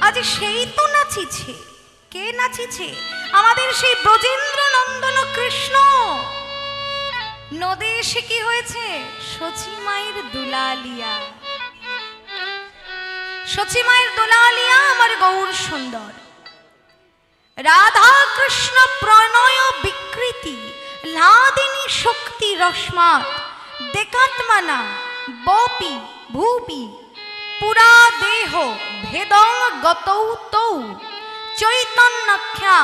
আজ সেই তো নাচিছে। কে নাচিছে? আমাদের সেই ব্রজেন্দ্র নন্দন কৃষ্ণ। নদে এসে কি হয়েছে? সচিমায়ের দুলালিয়া। সচিমায়ের দুলালিয়া আমার গৌর সুন্দর। রাধা কৃষ্ণ প্রণয় বিকৃতি লাদিনী শক্তি রশ্মাত দেকাত্মনা বপি ভূপি পুরা দেহ ভেদং গতৌ তৌ চৈতন্যখ্যা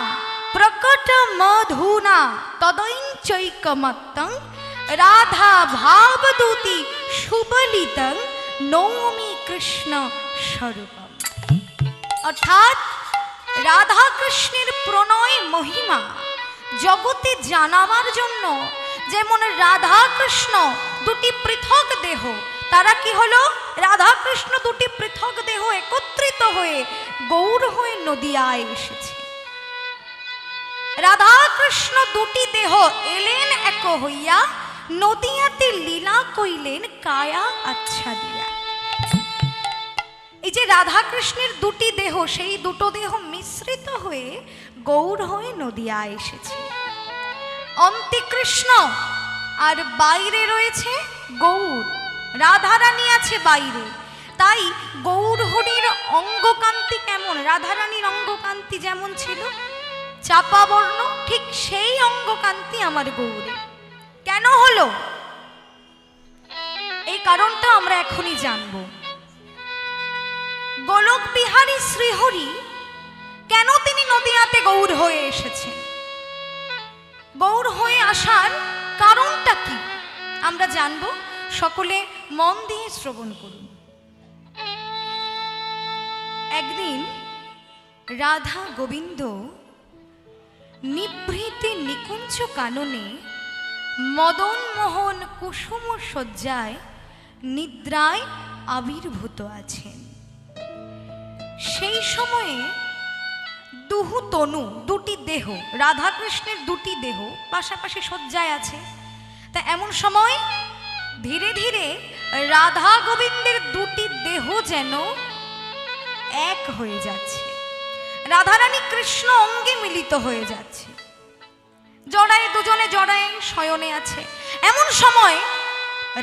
প্রকট মধুনা তদৈঞ্চৈকমত্তং রাধা ভাবদূতি সুবলিতং নৌমি কৃষ্ণ স্বরূপম। অর্থাৎ রাধা কৃষ্ণের প্রণয় মহিমা জগতে জানাবার জন্য যেমন রাধা কৃষ্ণ দুটি পৃথক দেহ, তারা কি হলো? রাধা কৃষ্ণ দুটি পৃথক দেহ একত্রিত হয়ে গৌর হয়ে নদিয়ায় এসেছে। রাধা কৃষ্ণ দুটি দেহ এলেন এক হইয়া, নদিয়াতে লীলা কইলেন কায়া আচ্ছা দিয়া। এই যে রাধা কৃষ্ণের দুটি দেহ, সেই দুটো দেহ মিশ্রিত হয়ে গৌর হয়ে নদিয়ায় এসেছে। অন্তে কৃষ্ণ আর বাইরে রয়েছে গৌর, রাধারানী আছে বাইরে। তাই গৌর হরির অঙ্গকান্তি কেমন? রাধারানীর অঙ্গকান্তি যেমন ছিল চাপা বর্ণ, ঠিক সেই অঙ্গকান্তি আমার গৌরে। কেন হলো? এই কারণটা আমরা এখনই জানব। গোলক বিহারী শ্রীহরি কেন তিনি নদিয়াতে গৌর হয়ে এসেছেন? গৌর হয়ে আসার কারণটা কি আমরা জানব। সকলে মন দিয়ে শ্রবণ করুন। একদিন রাধা গোবিন্দ নিভৃতে নিকুঞ্জ কাননে মদন মোহন কুসুম শয্যায় নিদ্রায় আবির্ভূত আছেন। সেই সময়ে দুহু তনু, দুটি দেহ, রাধা কৃষ্ণের দুটি দেহ পাশাপাশি শয্যায় আছে। তা এমন সময় ধীরে ধীরে রাধা গোবিন্দের দুটি দেহ যেন এক হয়ে যাচ্ছে। রাধারানী কৃষ্ণ অঙ্গে মিলিত হয়ে যাচ্ছে, জড়ায় দুজনে জড়ায় শয়নে আছে। এমন সময়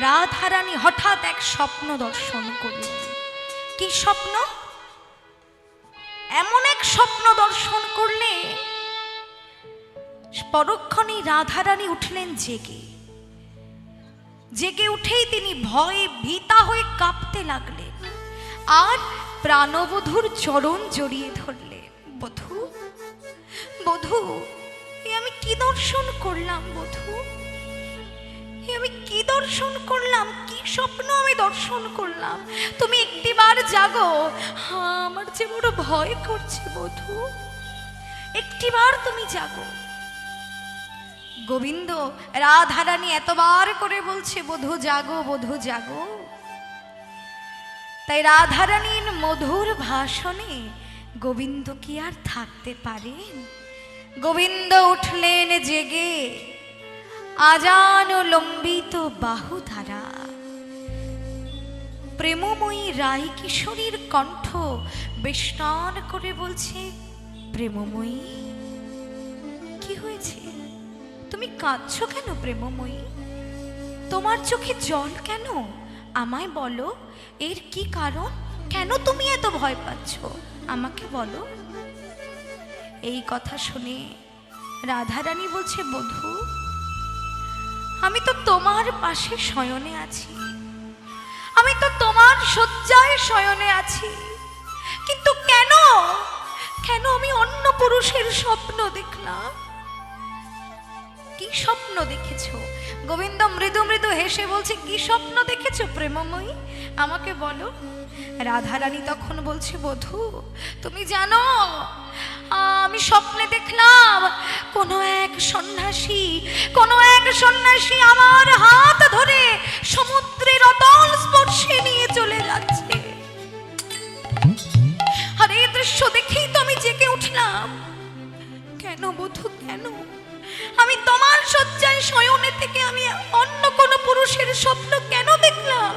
রাধারানী হঠাৎ এক স্বপ্ন দর্শন করলেন। কি স্বপ্ন? এমন এক স্বপ্ন দর্শন করলে পরক্ষণে রাধারানী উঠলেন জেগে। জেগে উঠেই তিনি ভয়ে ভীতা হয়ে কাঁপতে লাগলেন আর প্রাণবধূর চরণ জড়িয়ে ধরলেন। বধূ, বধূ, এ আমি কি দর্শন করলাম? বধূ, এ আমি কি দর্শন করলাম? কি স্বপ্ন আমি দর্শন করলাম? তুমি একটিবার জাগো, আমার যে বড় ভয় করছে। বধূ, একটিবার তুমি জাগো। গোবিন্দ রাধারানী এতবার করে বলছে, বধূ জাগো, বধূ জাগো। তাই রাধারানীর মধুর ভাষণে গোবিন্দ কি আর থাকতে পারেন? গোবিন্দ উঠলেন জেগে, আজান লম্বিত বাহু ধারা। প্রেমময়ী রাই কিশোরীর কণ্ঠ বেষ্টন করে বলছে, প্রেমময়ী কি হয়েছে? তুমি কাঁদছো কেন প্রেমময়ী? তোমার চোখে জল কেন? আমায় বলো, এর কি কারণ? কেন তুমি এত ভয় পাচ্ছ? আমাকে বলো। এই কথা শুনে রাধারানী বলছে, বধূ, আমি তো তোমার পাশে শয়নে আছি, আমি তো তোমার শয্যায় শয়নে আছি, কিন্তু কেন কেন আমি অন্য পুরুষের স্বপ্ন দেখলাম? কি স্বপ্ন দেখেছো? গোবিন্দ মৃদু মৃদু হেসে বলছে, কি স্বপ্ন দেখেছো প্রেমময়ী? আমাকে বলো। রাধারানী তখন বলছে, বধূ, তুমি জানো আমি স্বপ্নে দেখলাম কোনো এক সন্ন্যাসী আমার হাত ধরে সমুদ্রের অতল স্পর্শে নিয়ে চলে যাচ্ছে। আর এই দৃশ্য দেখেই তো আমি জেগে উঠলাম। কেন বধূ, কেন? আমি তোমার শয্যায় শয়নে থেকে আমি অন্য কোনো পুরুষের স্বপ্ন কেন দেখলাম?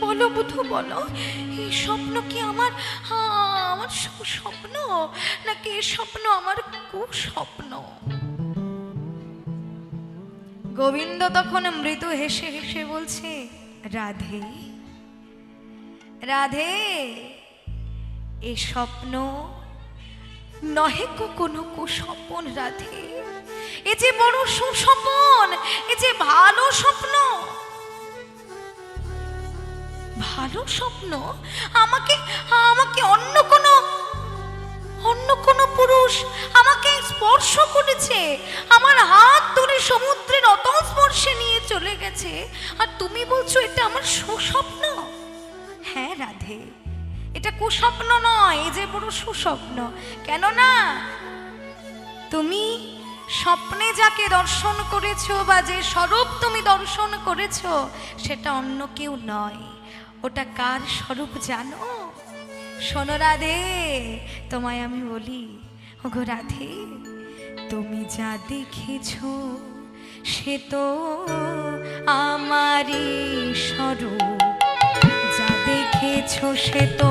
বলো বধূ, বলো, এই স্বপ্ন কি আমার সুস্বপ্ন নাকি এ স্বপ্ন আমার কুস্বপ্ন? গোবিন্দ তখন মৃদু হেসে হেসে বলছে, রাধে রাধে, এ স্বপ্ন নহে কোনো কুস্বপ্ন রাধে, এ যে বড় সুস্বপ্ন, এ যে ভালো স্বপ্ন। ভালো স্বপ্ন? আমাকে আমাকে অন্য কোনো পুরুষ আমাকে স্পর্শ করেছে, আমার হাত ধরে সমুদ্রের অতল স্পর্শে নিয়ে চলে গেছে, আর তুমি বলছো এটা আমার সুস্বপ্ন? হ্যাঁ রাধে, এটা কুস্বপ্ন নয়, এই যে বড় সুস্বপ্ন। কেননা তুমি স্বপ্নে যাকে দর্শন করেছো বা যে স্বরূপ তুমি দর্শন করেছো সেটা অন্য কেউ নয়। ওটা কার স্বরূপ জানো? শোনো রাধে, তোমায় আমি বলি, ওগো রাধে, তুমি যা দেখেছো সে তো আমারই স্বরূপ, যা দেখেছো সে তো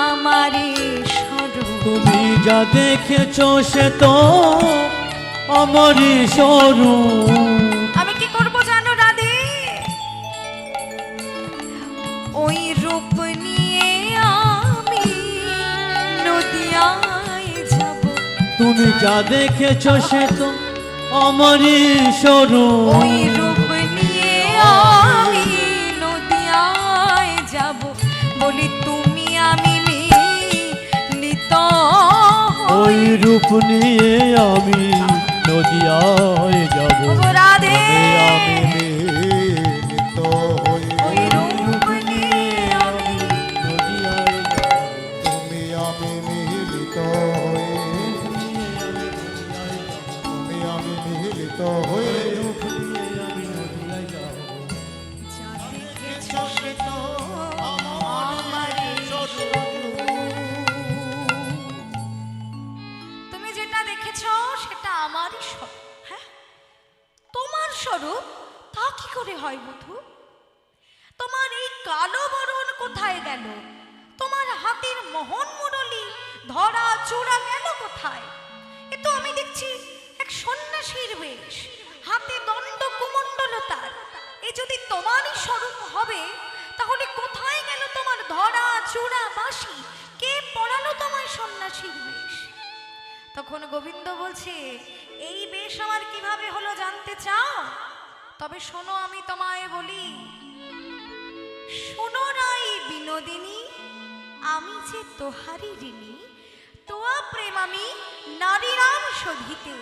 আমারই স্বরূপ। তুমি যা দেখেছো সে তো আমারই স্বরূপ। আমি কি করব জানো রাধে? ওই রূপ নিয়ে আমি নদিয়ায় যাব। তুমি যা দেখেছো সে তো আমারই স্বরূপ। ওই রূপ নিয়ে আমি নদিয়ায় যাব, বলি তুমি আমি মিলিত। ওই রূপ নিয়ে আমি নদিয়ায় যাব, রাধে আমি মিলিত হই। ওই রূপ নিয়ে আমি নদিয়ায় যাব, তুমি আমি মিলিত হয়ে, তুমি আমি মিলিত হয়ে, রূপ নিয়ে আমি নদিয়ায় যাব। যা দেখেছো সে তো আমারই স্বরূপ। তুমি যেটা দেখেছো সেটা আমারই স্বরূপ। হ্যাঁ, তোমার স্বরূপ তা কি করে হয় বধূ? তোমার এই কালো বরণ কোথায় গেল? তোমার হাতের মোহন মুরলি ধরা চূড়া গেল কোথায়? এ তো আমি দেখছি এক সন্ন্যাসীর বেশ, হাতে দণ্ড কুমণ্ডলতার। এ যদি তোমারই স্বরূপ হবে তাহলে কোথায় গেল তোমার ধরা চূড়া বাঁশি? কে পড়ালো তোমায় সন্ন্যাসীর বেশ? তখন গোবিন্দ বলছে, এই বেশ আমার কিভাবে হলো জানতে চাও? তবে শোনো, আমি তোমায় বলি, শোনো রাই বিনোদিনী, আমি যে তোহারি ঋণী, তোয়া প্রেম আমি নারী রাম শোধিতে,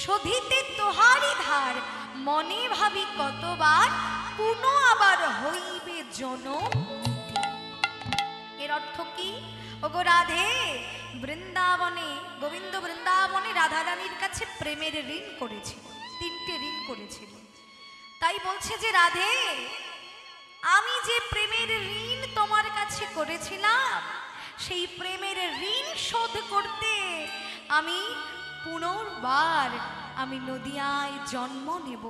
শোধিতে তোহারি ধার, মনে ভাবি কতবার পুনঃ আবার হইবে জনম। এর অর্থ কি? ওগো রাধে, বৃন্দাবনে গোবিন্দ বৃন্দাবনে রাধারানীর কাছে প্রেমের ঋণ করেছিল, 3টে ঋণ করেছিল। তাই বলছে যে রাধে, আমি যে প্রেমের ঋণ তোমার কাছে করেছিলাম সেই প্রেমের ঋণ শোধ করতে আমি পুনর্বার আমি নদিয়ায় জন্ম নেব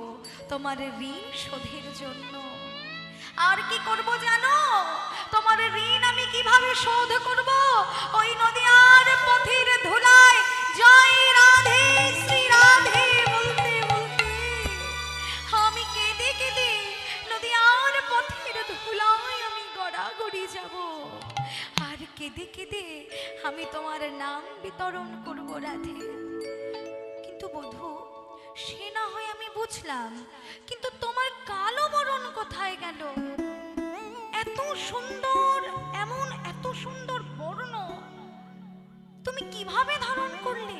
তোমার ঋণ শোধের জন্য। আর কি করব জানো? তোমার ঋণ আমি কিভাবে শোধ করব? ওই নদিয়ার পথের ধুলায় জয় রাধে শ্রী রাধে বলতে বলতে আমি কেঁদে কেঁদে নদিয়ার পথের ধুলায় আমি গড়াগড়ি যাব, আর কেঁদে কেঁদে আমি তোমার নাম বিতরণ করব রাধে। কিন্তু বধূ, সে না হয় আমি বুঝলাম, কিন্তু তোমার কালো বরণ কোথায় গেল? এত সুন্দর, এমন এত সুন্দর বর্ণ তুমি কিভাবে ধারণ করলে?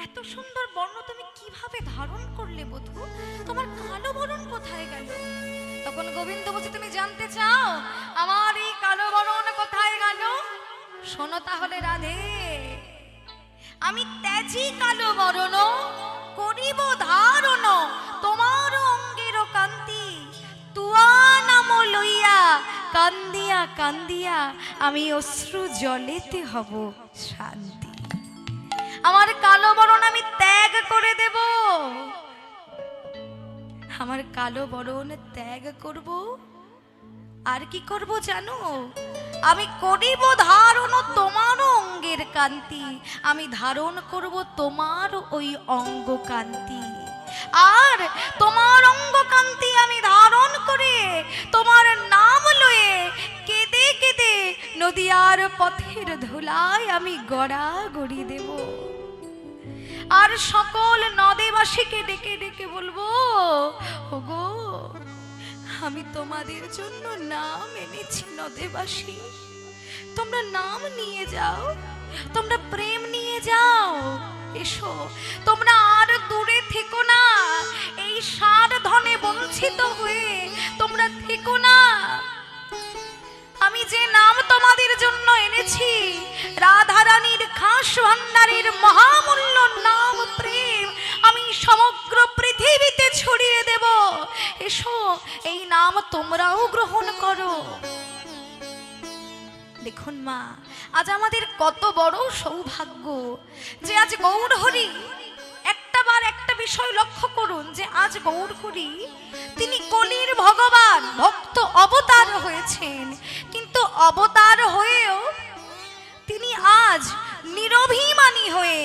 এত সুন্দর বর্ণ তুমি কিভাবে ধারণ করলে বধূ? তোমার কালো বরণ কোথায় গেল? তখন গোবিন্দ বলছে, তুমি জানতে চাও আমার এই কালো বরণ কোথায় গেল? শোনো তাহলে রাধে, আমি ত্যাজি কালো বরণ করিব ধারণ, তোমার অঙ্গের কান্তি তুয়া নাম লইয়া কান্দিয়া কান্দিয়া আমি অশ্রু জলেতে হব শান্তি। আমার কালো বরণ আমি ত্যাগ করে দেব, আমার কালো বরণ ত্যাগ করব। আর কি করব জানো? আমি করিব ধারণ তোমার অঙ্গের কান্তি, আমি ধারণ করব তোমার ওই অঙ্গ কান্তি। আর তোমার অঙ্গ কান্তি আমি ধারণ করে তোমার নাম লয়ে কেঁদে কেঁদে নদিয়ার পথের ধুলায় আমি গড়াগড়ি দেব। আর সকল নদেবাসীকে ডেকে ডেকে বলবো, ওগো আমি তোমাদের জন্য নাম এনেছি নদেবাসী, তোমরা নাম নিয়ে যাও, তোমরা প্রেম নিয়ে যাও। এসো, তোমরা আর দূরে থেকো না, এই সার ধনে বঞ্চিত হয়ে তোমরা থেকো না। আমি যে নাম তোমাদের জন্য এনেছি, রাধারানীর খাস ভান্ডারের মহামূল্য নাম প্রেম, আমি সমগ্র পৃথিবীতে ছড়িয়ে দেব। এসো, এই নাম তোমরাও গ্রহণ করো। দেখুন মা, আজ আমাদের কত বড় সৌভাগ্য যে আজ গৌরহরি, একটা বিষয় লক্ষ্য করুন যে আজ গৌরহরি তিনি কলির ভগবান, ভক্ত অবতার হয়েছেন, কিন্তু অবতার হয়েও তিনি আজ নিরভিমানী হয়ে,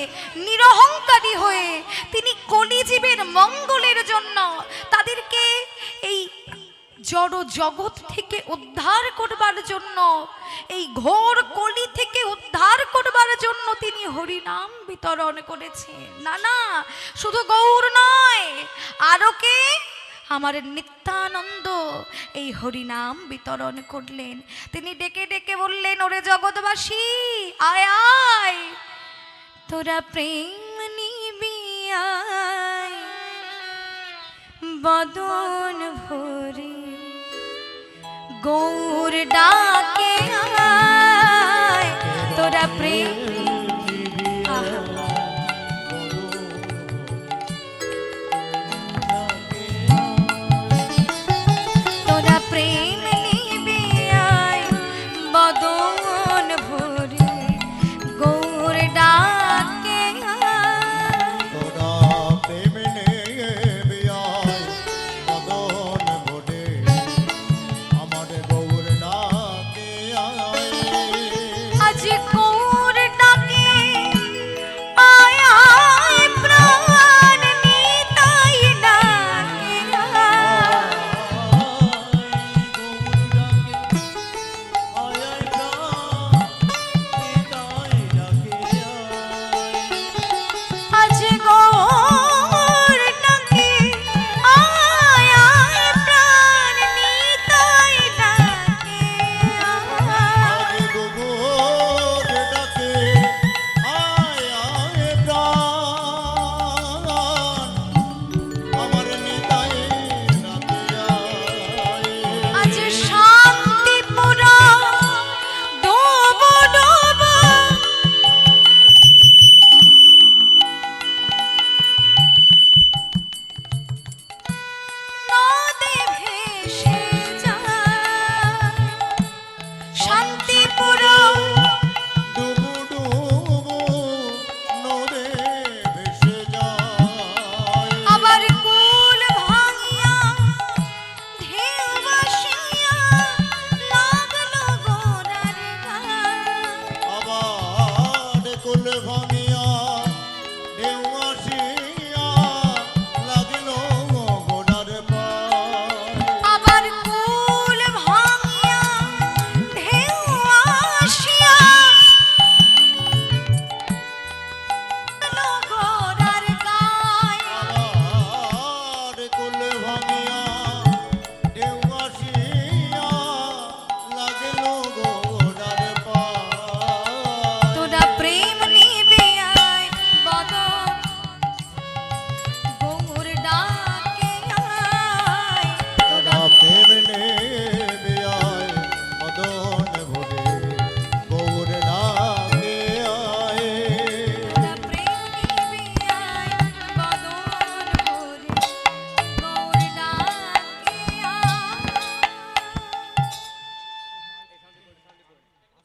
নিরহংকারী হয়ে তিনি কলিজীবের মঙ্গলের জন্য, তাদেরকে এই জড় জগৎ থেকে উদ্ধার করবার জন্য, এই ঘোর কলি থেকে উদ্ধার করবার জন্য তিনি হরিনাম বিতরণ করেছেন। না না, শুধু গৌর নয়, আরো কে? আমার নিত্যানন্দ এই হরিনাম বিতরণ করলেন। তিনি ডেকে ডেকে বললেন, ওরে জগৎবাসী, আয় আয় তোরা প্রেম নিবি আয়, বদন ভরে গৌর ডাকে আয়, তোরা প্রেম তোরা প্রেম নিবি আয়, বদন ভরে গৌর ডাকে আয়। তোরা প্রেম নেবে আয়, মদন ভরে আমার গৌর ডাকে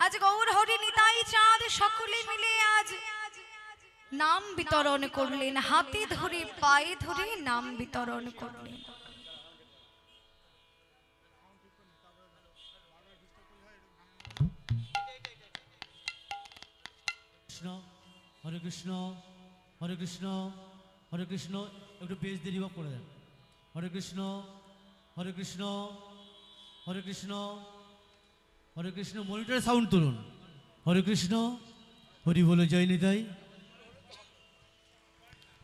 আজ গৌর হরি নিতাই চাঁদ সকলে মিলে আজ নাম বিতরণ করলেন, হাতে ধরে পায়ে ধরে নাম বিতরণ করলেন। কৃষ্ণ হরে কৃষ্ণ হরে কৃষ্ণ হরে কৃষ্ণ, একটু বেশ দেরি বা করে দেন। হরে কৃষ্ণ হরে কৃষ্ণ হরে কৃষ্ণ হরে কৃষ্ণ, মনিটরে সাউন্ড তুলুন। হরে কৃষ্ণ, হরি বলে জয় নিতাই,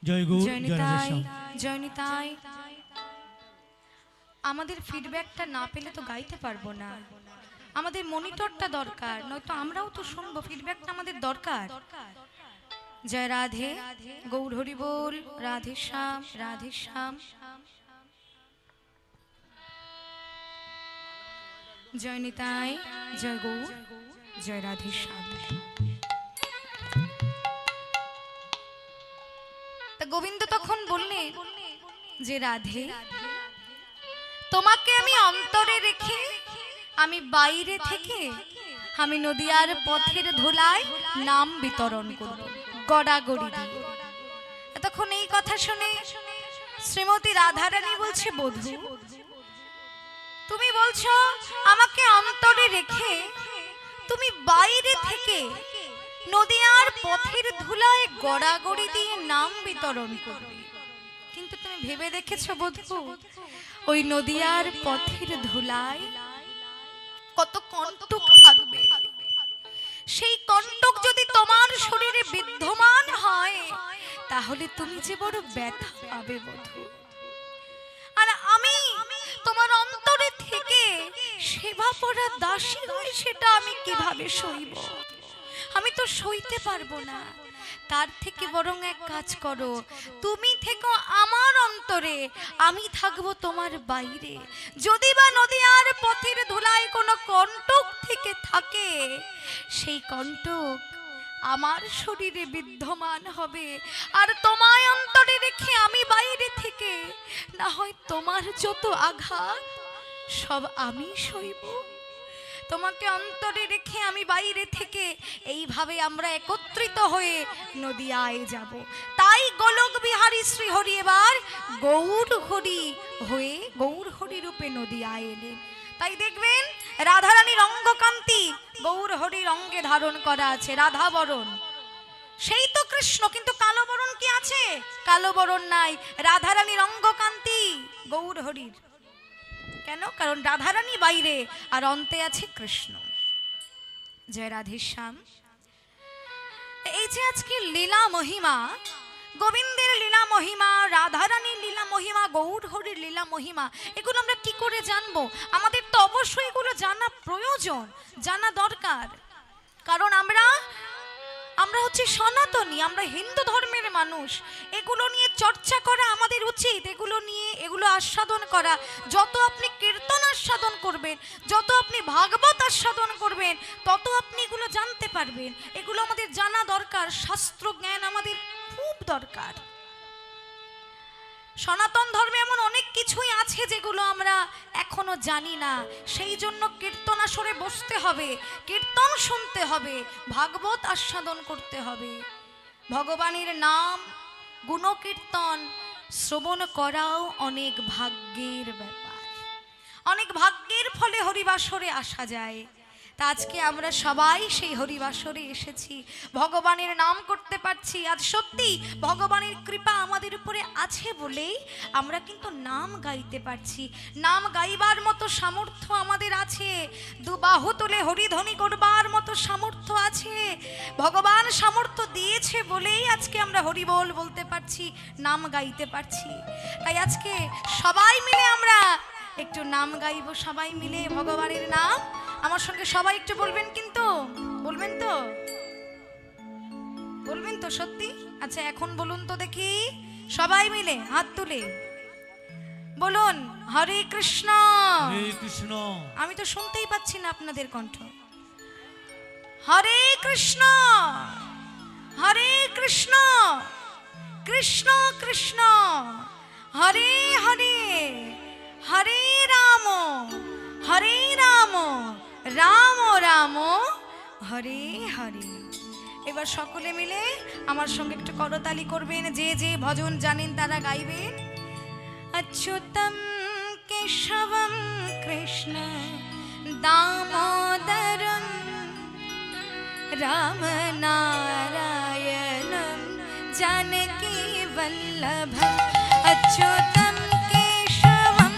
জয় গৌর, জয় জয়নিতাই রাধেশ্যাম। জয়নিতাই। আমাদের ফিডব্যাকটা না পেলে তো গাইতে পারবো না, আমাদের মনিটরটা দরকার, নয়তো আমরাও তো শুনবো, ফিডব্যাকটা আমাদের দরকার। জয় রাধে, গৌর হরি বল, রাধে শ্যাম, রাধে শ্যাম। জয় নিতাই, জয় গৌর, জয় রাধে শ্যাম। তা গোবিন্দ তখন বললেন যে রাধে, তোমাকে আমি অন্তরে রেখে আমি বাইরে থেকে আমি নদিয়ার পথের ধুলায় নাম বিতরণ করব, গড়াগড়ি দিয়ে। তখন এই কথা শুনে শ্রীমতী রাধারানী বলছে, বধূ তুমি বলছো আমাকে অন্তরে রেখে তুমি বাইরে থেকে নদিয়ার পথের ধুলায় গড়াগড়ি দিয়ে নাম বিতরণ করবে, কিন্তু তুমি ভেবে দেখেছো বধূ, ওই নদিয়ার পথের ধুলায় কত কণ্টক থাকবে, সেই কণ্টক যদি তোমার শরীরে বিদ্যমান হয় তাহলে তুমি যে বড় ব্যথা পাবে বধূ। আর আমি তোমার অন্তরে থেকে সেবা পড়া দাসী হয়ে সেটা আমি কিভাবে সইব, আমি তো সইতে পারবো না। তার থেকে বরং এক কাজ করো, তুমি থেকো আমার অন্তরে, আমি থাকবো তোমার বাইরে। যদি বা নদিয়ার পথের ধুলায় কোনো কণ্টক থেকে থাকে, সেই কণ্টক আমার শরীরে বিদ্যমান হবে, আর তোমায় অন্তরে রেখে আমি বাইরে থেকে না হয় তোমার যত আঘাত সব আমি সইব। তোমাকে অন্তরে রেখে আমি বাইরে থেকে এইভাবে আমরা একত্রিত হয়ে নদিয়ায় যাব। তাই গোলক বিহারী শ্রীহরি এবার গৌর হরি হয়ে গৌর হরি রূপে নদিয়ায় এলেন। তাই দেখবেন রাধারানীর অঙ্গকান্তি গৌর হরির অঙ্গে ধারণ করা আছে, রাধা বরণ, সেই তো কৃষ্ণ, কিন্তু কালো বরণ কি আছে? কালো বরণ নাই। রাধারানীর অঙ্গকান্তি গৌর হরির, কেন? কারণ রাধারানী বাইরে আর অন্তে আছে কৃষ্ণ। জয় রাধেশ্যাম। এই যে আজকে লীলা মহিমা, গোবিন্দের লীলা মহিমা, রাধারানীর লীলা মহিমা, গৌর হরির লীলা মহিমা, এগুলো আমরা কি করে জানবো? আমাদের তো অবশ্যই এগুলো জানা প্রয়োজন, জানা দরকার। কারণ আমরা হচ্ছে সনাতনী, আমরা হিন্দু ধর্মের মানুষ। এগুলো নিয়ে চর্চা করা আমাদের উচিত, এগুলো আস্বাদন করা। যত আপনি কীর্তন আস্বাদন করবেন, যত আপনি ভাগবত আস্বাদন করবেন, তত আপনি এগুলো জানতে পারবেন। এগুলো আমাদের জানা দরকার, শাস্ত্র জ্ঞান আমাদের খুব দরকার। সনাতন ধর্মে এমন অনেক কিছুই আছে যেগুলো আমরা এখনো জানি না, সেই জন্য কীর্তন আসরে বসতে হবে, কীর্তন শুনতে হবে, ভাগবত আস্বাদন করতে হবে। ভগবানের নাম গুণকীর্তন শ্রবণ করাও অনেক ভাগ্যের ব্যাপার, অনেক ভাগ্যের ফলে হরিবাসরে আসা যায়। তা আজকে আমরা সবাই সেই হরিবাসরে এসেছি, ভগবানের নাম করতে পারছি। আজ সত্যি ভগবানের কৃপা আমাদের উপরে আছে বলেই আমরা কিন্তু নাম গাইতে পারছি। নাম গাইবার মতো সামর্থ্য আমাদের আছে, দুবাহু তুলে হরিধ্বনি করবার মতো সামর্থ্য আছে। ভগবান সামর্থ্য দিয়েছে বলেই আজকে আমরা হরিবোল বলতে পারছি, নাম গাইতে পারছি। তাই আজকে সবাই মিলে আমরা একটু নাম গাইব, সবাই মিলে ভগবানের নাম। আমার সঙ্গে সবাই একটু বলবেন, কিন্তু বলবেন তো, বলবেন তো সত্যি? আচ্ছা এখন বলুন তো দেখি, সবাই মিলে হাত তুলে বলুন, হরে কৃষ্ণ। হরে কৃষ্ণ। আমি তো শুনতেই পাচ্ছি না আপনাদের কণ্ঠ। হরে কৃষ্ণ, হরে কৃষ্ণ, কৃষ্ণ কৃষ্ণ হরে হরে, হরে রাম, হরে রাম, রাম রাম, হরে হরে। এবার সকলে মিলে আমার সঙ্গে একটু করতালি করবেন, যে যে ভজন জানেন তারা গাইবেন। অচ্যুতম কেশবম কৃষ্ণ দামোদরম রাম নারায়ণম জানকী বল্লভম। অচ্যুতম কেশবম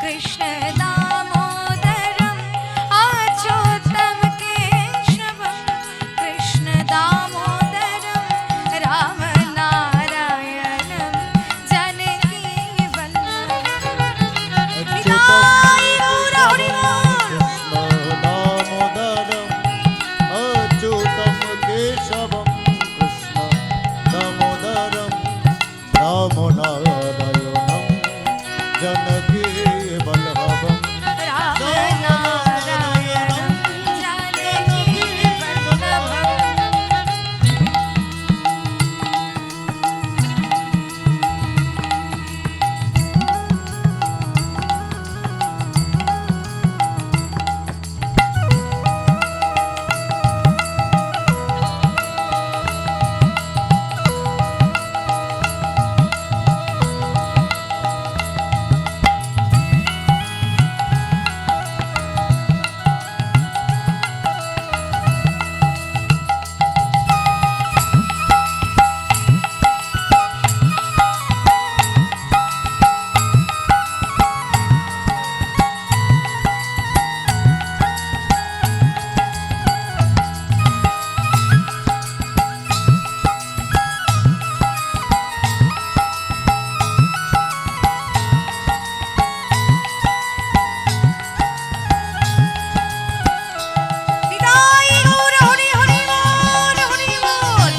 কৃষ্ণ দামোদরম, অচ্যুতম কেশবম কৃষ্ণ দামোদরম রাম নারায়ণম জানকী বল্লভম। নিতাই গৌর হরি বল। अच्युतं केशवं कृष्ण दामोदरं राम नारायणं जानकी वल्लभं। राम नारायणं जानकी वल्लभं। নিতাই গৌর হরি হরি বল, হরি বল।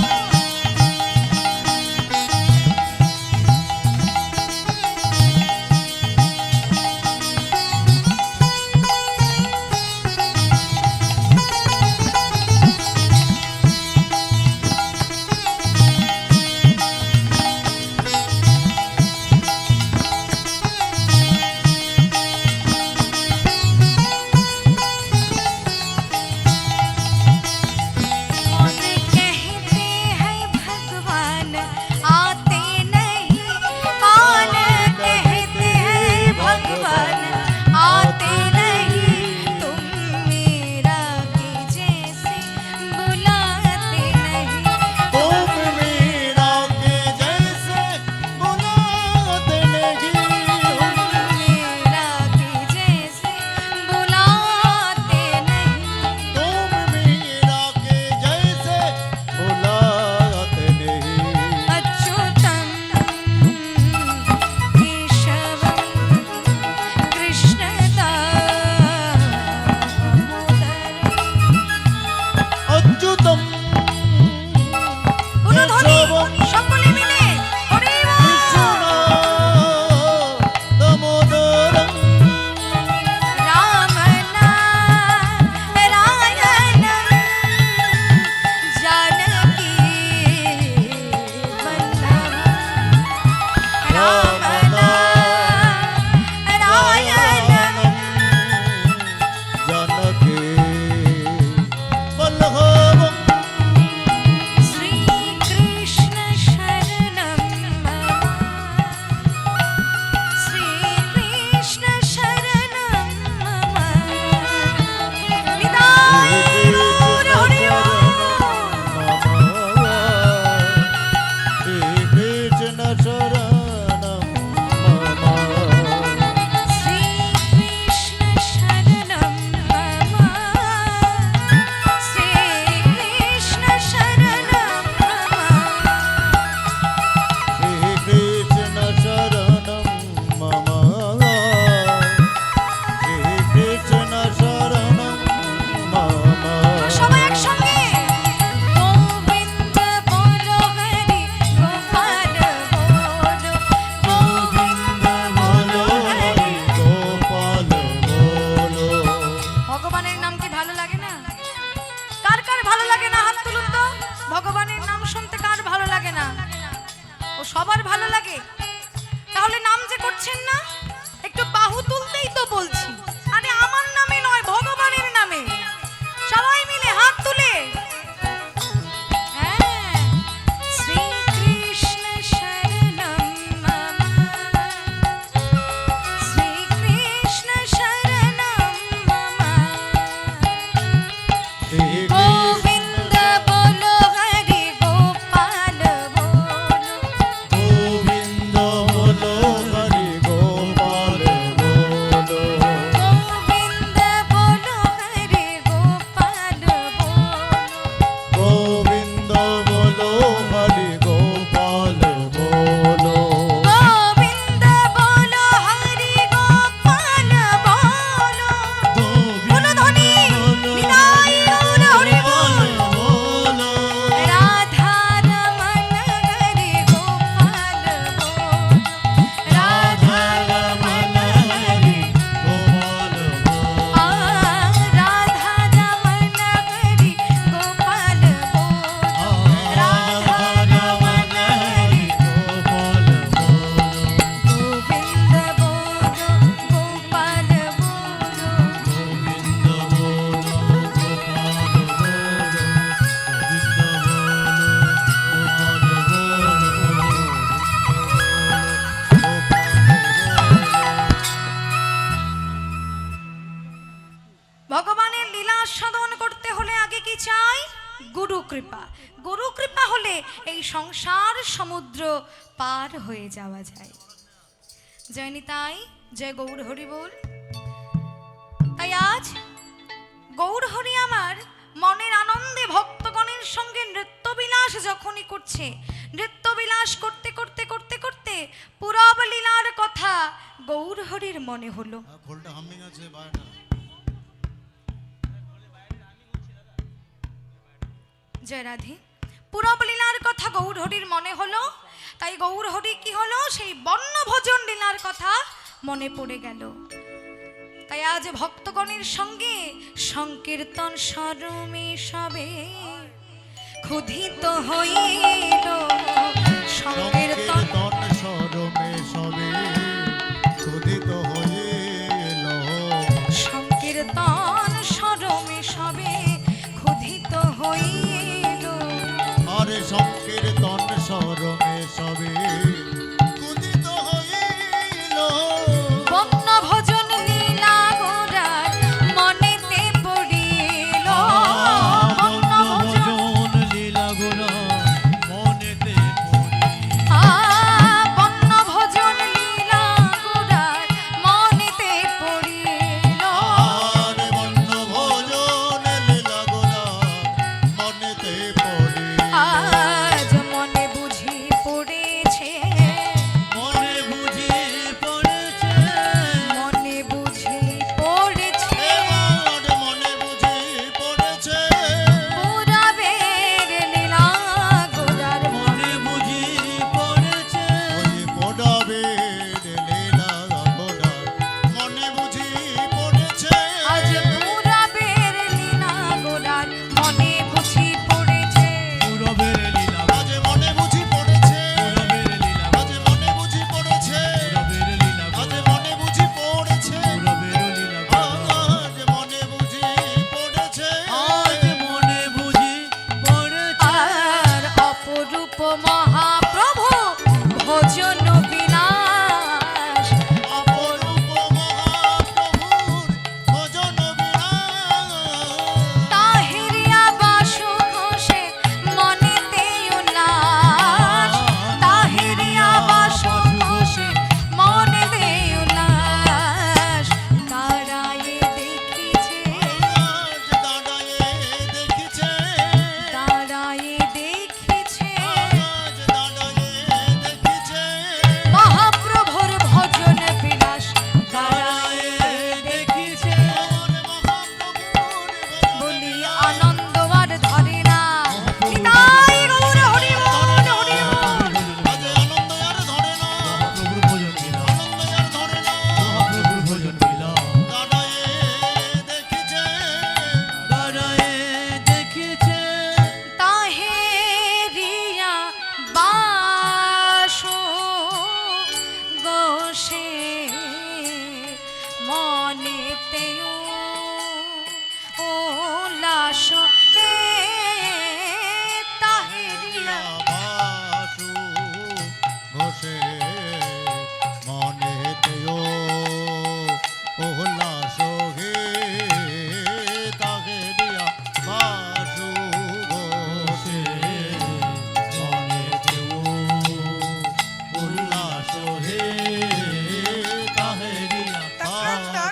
कौन कहते हैं भगवान आते नहीं, कौन कहते हैं भगवान आते नहीं, तुम मेरा के जैसे बुलाते नहीं, तुम मीरा के जैसे बुलाते नहीं, मेरा के जैसे बुलाते नहीं। तुम मीरा के जैसे बुलाते नहीं। अच्युतम केशवम कृष्ण दामोदरम। अच्युतं উলুধ্বনি সকলে মিলে হরি বল। दामोदरं রাম নারায়ণম জানকী বল্লভম। রাম নারায়ণম जानकी वल्लभं। श्री कृष्ण शरणं मम, श्री कृष्ण शरणं मम। निताय गौर हरि बोल। श्रीकृष्ण शरणं मम। श्री कृष्ण शरणं मम, श्री कृष्ण शरणं मम। श्रीकृष्ण शरणं मम। श्रीकृष्ण शरणं मम। সবাই একসঙ্গে গোবিন্দ বলো হরি গোপাল বলো, গোবিন্দ বলো হরি। গোপাল বলো। ভগবানের নাম কি ভালো লাগে না? কার কার ভালো লাগে না হাত তুলুন তো। ভগবানের নাম শুনতে কার ভালো লাগে না? ও সবার ভালো লাগে। তাহলে নাম যে করছেন না, একটু বাহু তুলতেই তো বলছি। আরে আমার নামে নয়, ভগবানের নামে। সবাই মিলে হাত তুলে বিলাস সাধন করতে হলে আগে কি চাই? গুরু কৃপা। গুরু কৃপা হলে এই সংসার সমুদ্র পার হয়ে যাওয়া যায়। জয় নিতাই, জয় গৌর হরি বল। তাই আজ গৌর হরি আমার মনের আনন্দে ভক্তগণের সঙ্গে নৃত্য বিলাস যখনই করছে, নৃত্য বিলাস করতে করতে করতে করতে পুরব লীলার কথা গৌর হরির মনে হলো। খোলটা হামিং আছে বাইরেটা। জয় রাধে। পুরব লীলার কথা গৌর হরির মনে হলো। তাই গৌর হরি কি হলো, সেই বর্ণভোজন লীলার কথা মনে পড়ে গেল। তাই আজ ভক্তগণের সঙ্গে সংকীর্তন স্বরমে সবে ক্ষুধিত হইল। সংকীর্তন স্বরমে সবে ক্ষুধিত হইল। সংকীর্তন স্বরমে সবে ক্ষুধিত হইল। আরে সংকীর্তন স্বরমে সবে ক্ষুধিত হইল। বর্ণভোজন লীলা গোরার মনেতে পড়িল। বর্ণভোজন লীলা গোরা মনেতে বর্ণভোজন লীলা গোরার মনেতে পড়িল। আরে বর্ণভোজন লীলা গোরা মনেতে পড়ে। আজ মনে বুঝি পড়েছে, মনে বুঝি পড়েছে, মনে বুঝি পড়েছে। এবার মনে বুঝি পড়েছে। পুরবের লীলা গোরার মনে বুঝি পড়েছে, ওই পড়াবের লীলা গোরা মনে বুঝি পড়েছে। আজ পুরবের লীলা গোরার মনে বুঝি পড়েছে। পুরবের লীলা, আজ মনে বুঝি পড়েছে। পুরবের লীলা, আজ মনে বুঝি পড়েছে। পুরবের লীলা, আজ মনে বুঝি পড়েছে। পুরবের লীলা, আজ মনে বুঝি পড়েছে। আজ মনে বুঝি পড়েছে। আর অপরূপ মহাপ্রভু ভোজন বিলাস। অপরূপ মহাপ্রভুর ভজন বিলাস। তাহেরিয়া বাসু ঘোষে মনেতে উল্লাস। তাহেরিয়া বাসু ঘোষে মনেতে উল্লাস। তারায়ে দেখিছে, আজ দাঁড়ায়ে দেখিছে। তারায়ে দেখিছে আজ দাঁড়ায়ে দেখিছে। মহাপ্রভুর ভজন বিলাস। তারায়ে দেখিছে, আমার মহাপ্রভুর বলি আনন্দ আর ধরে না। নিতাই গৌর হরি বল, হরি বল। আজ আনন্দ আর ধরে না। মহাপ্রভুর ভজন লীলা, আনন্দ আর ধরে না। মহাপ্রভুর ভজন লীলা, দাঁড়ায়ে দেখিছে। দাঁড়ায়ে দেখিছে। তাহেরিয়া বাসু গোষে মনেতে উল্লাস। তাহেরিয়া বাসু ঘোষে মনেতেও উল্লাস হে। তাকে দিয়া বাসু ঘোষে মনেতেও উল্লাস হে। তাহে দিয়া তাহে দিয়া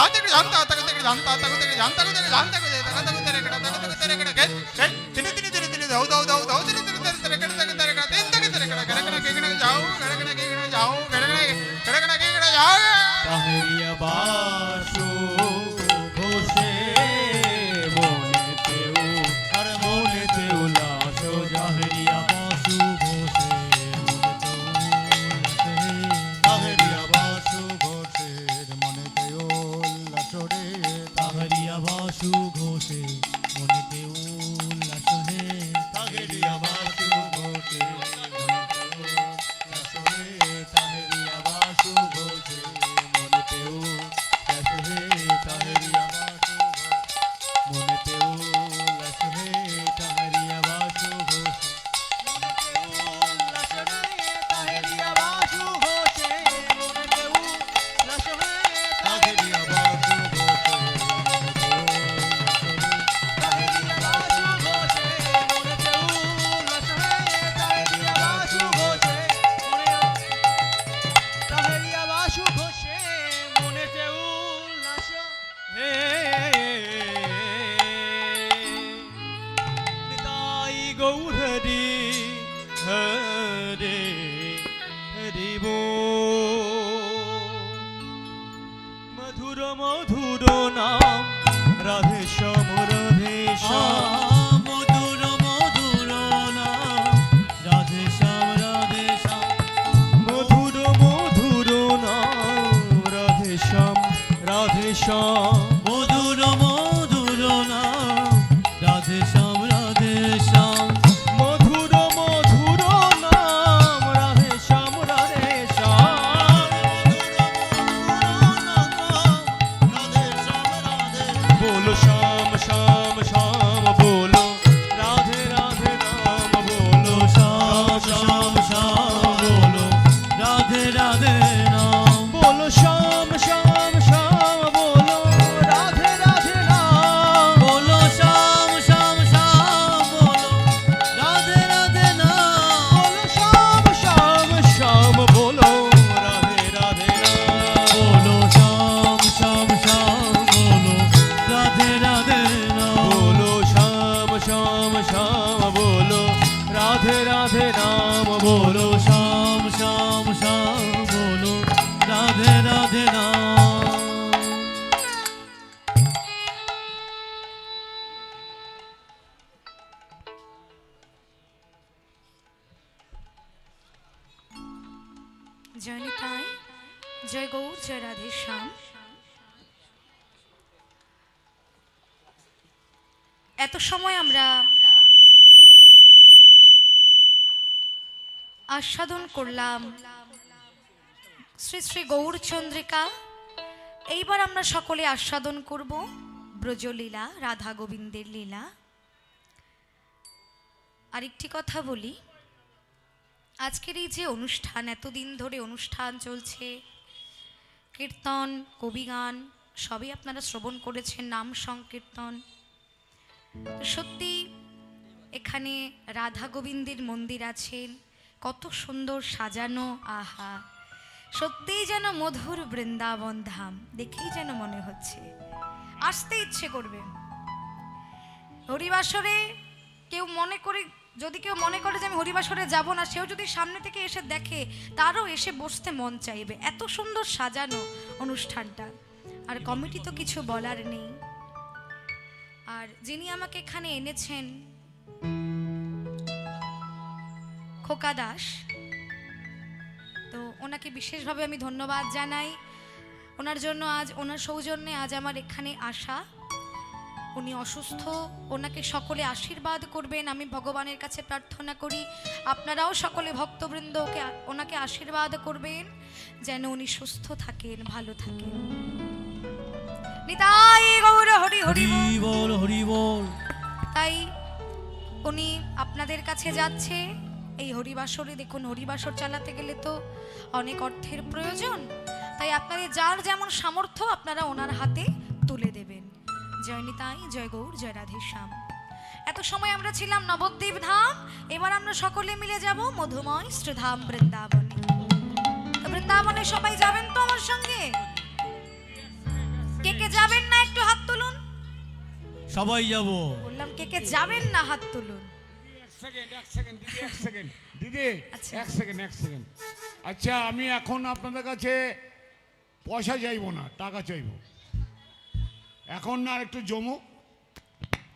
Thank you. জানতা তাকু তেরে জানতা কু তেরে জানতা কু তেরে তাকা তাকু তেরে কেডা তাকা তাকু তেরে কেডা কে তিনি তিনি তিনি তিনি দাও দাও দাও দাও তিনি তিনি তেরে কেডা তাকা তেরে কেডা তিন তাকে তেরে কেডা কেডা কেডা কেডা যাও কেডা কেডা কেডা যাও কেডা কেডা কেডা কেডা যাও তাহেরিয়া বাসু ঘোষে মনেতেও আর মনেতেও লাশো জাহেরিয়া বাসু ঘোষে তাহেরিয়া বাসু ঘোষের মনেতে উল্লাস রে তাহেরিয়া বাসু ঘোষে মনেতে উল্লাস হে তাহেরিয়া বাসু ঘোষের মনেতে উল্লাস রে তাহেরিয়া বাসু ঘোষের মনেতে উল্লাস রে তাহেরিয়া বাসু মনেতে উল্লাস রে তাহেরিয়া বাসু ঘোষের তাহেরিয়া বাসু গৌহরি হরে হরি বো মধুর মধুর নাম রাধে শ্যাম রাধে শ্যাম মধুর মধুর নাম রাধে শ্যাম রাধে শ্যাম মধুর মধুর নাম রাধে শ্যাম রাধে শ্যাম মধুর মধুর নাম রাধে শ্যাম রাধে শ্যাম মধুর মধুর নাম রাধে শ্যাম রাধে শ্যাম बोलो श्याम श्याम श्याम बोलो राधे राधे नाम बोलो श्याम श्याम श्याम बोलो राधे राधे नाम बोलो श्याम श्याम श्याम बोलो राधे राधे नाम बोलो श्याम श्याम श्याम बोलो राधे राधे नाम बोलो श्याम श्याम श्याम बोलो राधे राधे नाम बोलो श्याम श्याम श्याम बोलो राधे राधे नाम बोलो श्याम श्याम श्याम बोलो राधे राधे नाम बोलो श्याम श्याम श्याम बोलो राधे राधे नाम জয় নিতাই, জয় গৌর, জয় রাধে শ্যাম। এত সময় আমরা আস্বাদন করলাম শ্রী শ্রী গৌরচন্দ্রিকা। এইবার আমরা সকলে আস্বাদন করব ব্রজলীলা, রাধা গোবিন্দের লীলা। আরেকটি কথা বলি, আজকের এই যে অনুষ্ঠান, এতদিন ধরে অনুষ্ঠান চলছে, কীর্তন, কবিগান সবই আপনারা শ্রবণ করেছেন, নাম সংকীর্তন। সত্যি এখানে রাধা গোবিন্দের মন্দির আছেন, কত সুন্দর সাজানো, আহা সত্যিই যেন মধুর বৃন্দাবন ধাম, দেখেই যেন মনে হচ্ছে, আসতে ইচ্ছে করবে। হরিবাসরে কেউ মনে করে, যদি কেউ মনে করে যে আমি হরিবাসরে যাব না, সেও যদি সামনে থেকে এসে দেখে, তারও এসে বসতে মন চাইবে, এত সুন্দর সাজানো অনুষ্ঠানটা। আর কমিটি তো কিছু বলার নেই। আর যিনি আমাকে এখানে এনেছেন, খোকা দাস, তো ওনাকে বিশেষভাবে আমি ধন্যবাদ জানাই। ওনার জন্য আজ, ওনার সৌজন্যে আজ আমার এখানে আসা। উনি অসুস্থ, ওনাকে সকলে আশীর্বাদ করবেন, আমি ভগবানের কাছে প্রার্থনা করি। আপনারাও সকলে ভক্তবৃন্দ ওনাকে আশীর্বাদ করবেন যেন উনি সুস্থ থাকেন, ভালো থাকেন। নিতাই গৌর হরি হরি বল, হরি বল। তাই উনি আপনাদের কাছে যাচ্ছে এই হরিবাসরে। দেখুন, হরিবাসর চালাতে গেলে তো অনেক অর্থের প্রয়োজন, তাই আপনাদের যার যেমন সামর্থ্য আপনারা ওনার হাতে তুলে দেবেন। জয় নিতাই, জয় গৌর, জয় রাধে শ্যাম। এত সময় আমরা ছিলাম নবদ্বীপ ধাম, এবার আমরা সকলে মিলে যাব মধুময় শ্রীধাম বৃন্দাবনে। তো বৃন্দাবনে সবাই যাবেন তো আমার সঙ্গে? কে কে যাবেন না একটু হাত তুলুন। সবাই যাব। বললাম কে কে যাবেন না হাত তুলুন। এক সেকেন্ড দিদি আচ্ছা। এক সেকেন্ড। আচ্ছা, আমি এখন আপনাদের কাছে পয়সা চাইবো না, টাকা চাইবো। এখন না আর একটু জমুক,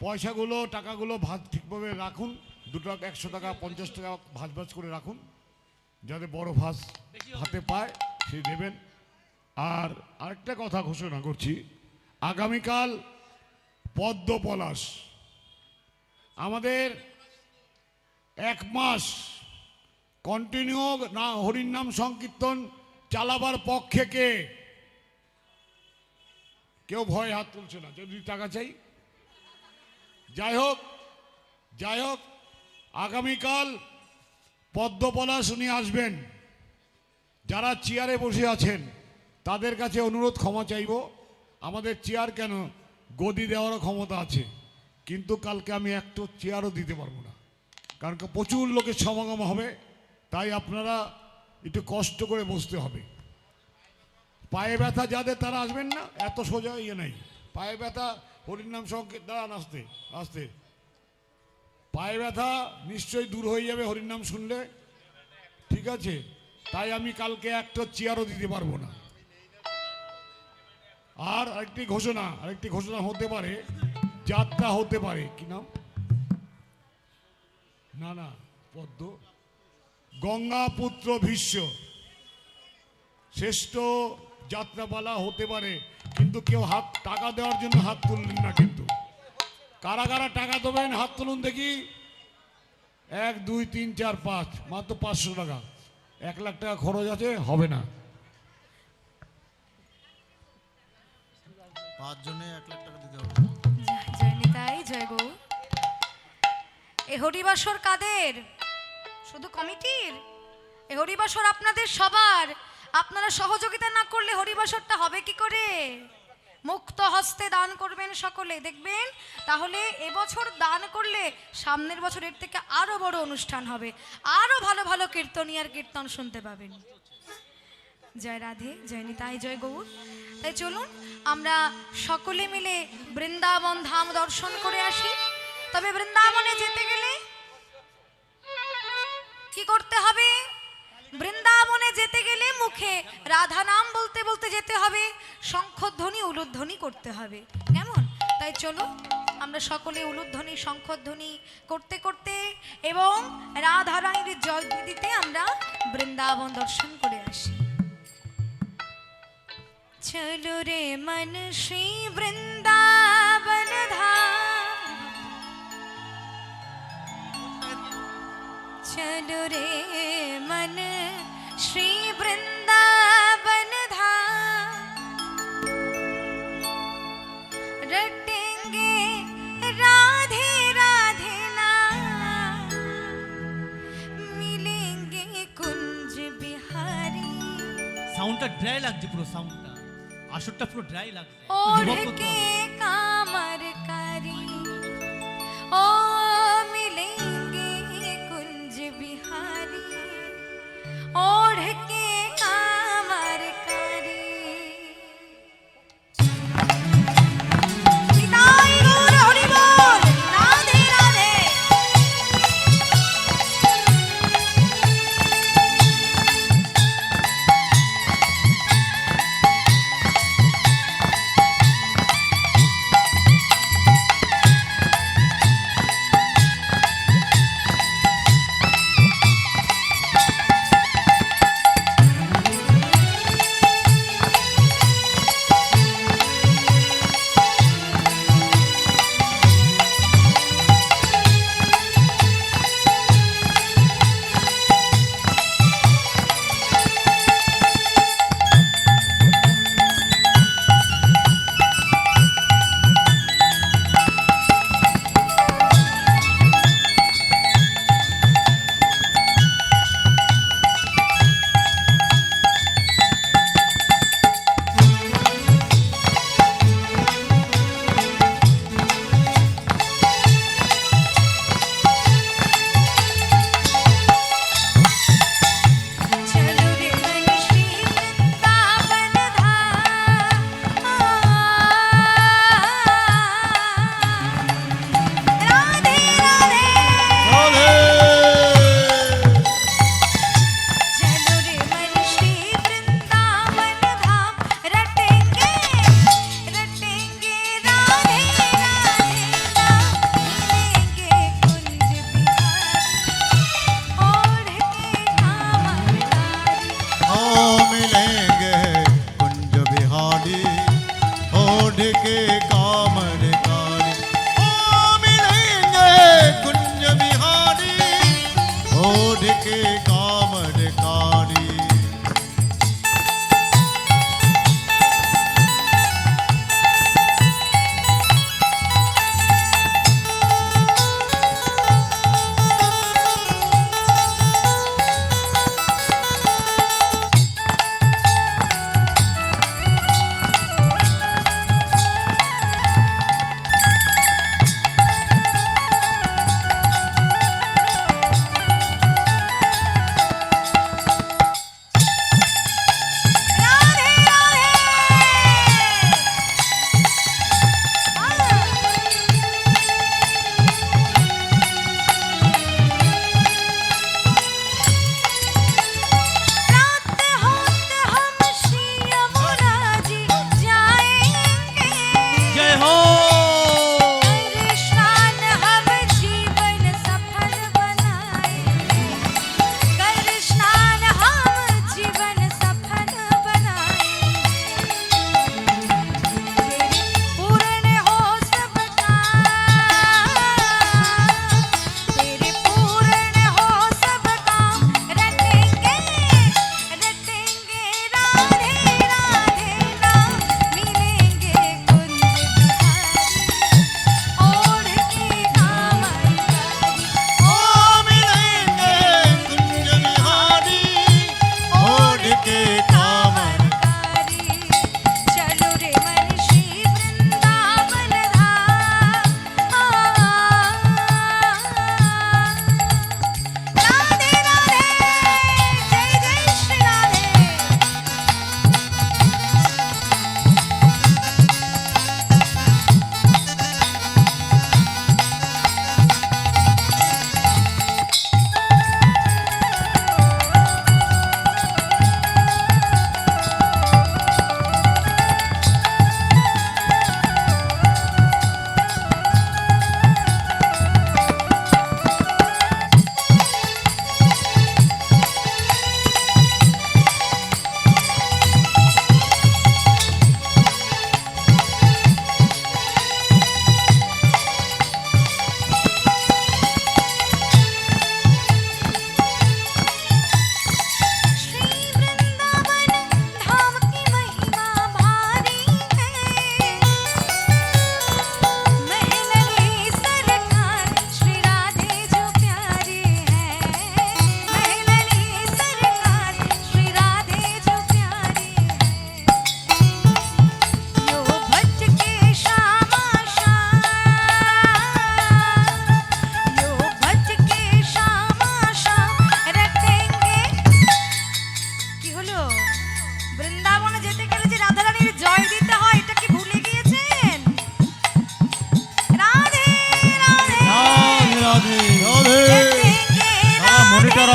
পয়সাগুলো টাকাগুলো ভাত ঠিকভাবে রাখুন। 2 টাকা 100 টাকা 50 টাকা ভাজ করে রাখুন, যাতে বড় ভাস হাতে পায় সে দেবেন। আর আরেকটা কথা ঘোষণা করছি, আগামীকাল পদ্ম পলাশ আমাদের 1 মাস কন্টিনিউ না হরির নাম সংকীর্তন চালাবার পক্ষে কে? কেউ ভয় হাত তুলছে না। যদি টাকা চাই, যাই হোক আগামীকাল পদ্ম পলাশ উনি আসবেন। যারা চেয়ারে বসে আছেন তাদের কাছে অনুরোধ, ক্ষমা চাইব। আমাদের চেয়ার কেন, গদি দেওয়ারও ক্ষমতা আছে, কিন্তু কালকে আমি একটা চেয়ারও দিতে পারবো না, কারণ প্রচুর লোকের সমাগম হবে। তাই আপনারা একটু কষ্ট করে বসতে হবে। পায়ে ব্যথা যাদের, তারা আসবেন না, এত সোজা ইয়ে নেই। পায়ে ব্যথা হরিনাম সংকেত দাঁড়ান, আস্তে আস্তে। পায়ে ব্যথা নিশ্চয়ই দূর হয়ে যাবে হরিনাম শুনলে, ঠিক আছে? তাই আমি কালকে একটা চেয়ারও দিতে পারবো না। আর আরেকটি ঘোষণা হতে পারে, যাত্রা হতে পারে। কি নাম? না পদ্ম, গঙ্গাপুত্র ভীষ্ম শ্রেষ্ঠ যাত্রাপালা হতে পারে, কিন্তু কেউ টাকা দেওয়ার জন্য হাত তুললেন না। কিন্তু কারা কারা টাকা দেবেন হাত তুলুন দেখি। 1 2 3 4 5, মাত্র 500 টাকা। 1 লাখ টাকা খরচ আছে, হবে না। 5 জনে 1 লাখ টাকা দিতে হবে। জয় নিতাই, জয় গৌর। এ হরিবাসর কাদের? শুধু কমিটির? এ হরিবাসর আপনাদের সবার। আপনারা সহযোগিতা না করলে হরিবাসরটা হবে কি করে? মুক্ত হস্তে দান করবেন সকলে, দেখবেন তাহলে এবছর দান করলে সামনের বছর এর থেকে আরো বড় অনুষ্ঠান হবে, আরো ভালো ভালো কীর্তনিয়ার কীর্তন শুনতে পাবেন। জয় রাধে, জয় নিতাই, জয় গৌর। তাই চলুন আমরা সকলে মিলে বৃন্দাবন ধাম দর্শন করে আসি। তবে বৃন্দাবনে যেতে গেলে কি করতে হবে? বৃন্দাবনে যেতে গেলে মুখে রাধা নাম বলতে বলতে যেতে হবে, শঙ্খধ্বনি উলুধ্বনি করতে হবে, কেমন? তাই চলো আমরা সকলে উলুধ্বনি শঙ্খধ্বনি করতে করতে এবং রাধা রানীর জয় দিতে আমরা বৃন্দাবন দর্শন করে আসি। চলো রে মন শ্রী বৃন্দাবন ধাম, চলো রে মন শ্রী বৃন্দাবন ধাम, रटेंगे राधे राधे नाम, मिलेंगे कुंज बिहारी। সাউন্ডটা ড্রাই লাগছে, পুরো সাউন্ডটা আসরটা পুরো ড্রাই লাগছে। ओढ़ के कामर करी ओ मिलेंगे कुंज बिहारी, ओढ़ के कामर करी। निताई गौर हरि बोल, राधे राधे।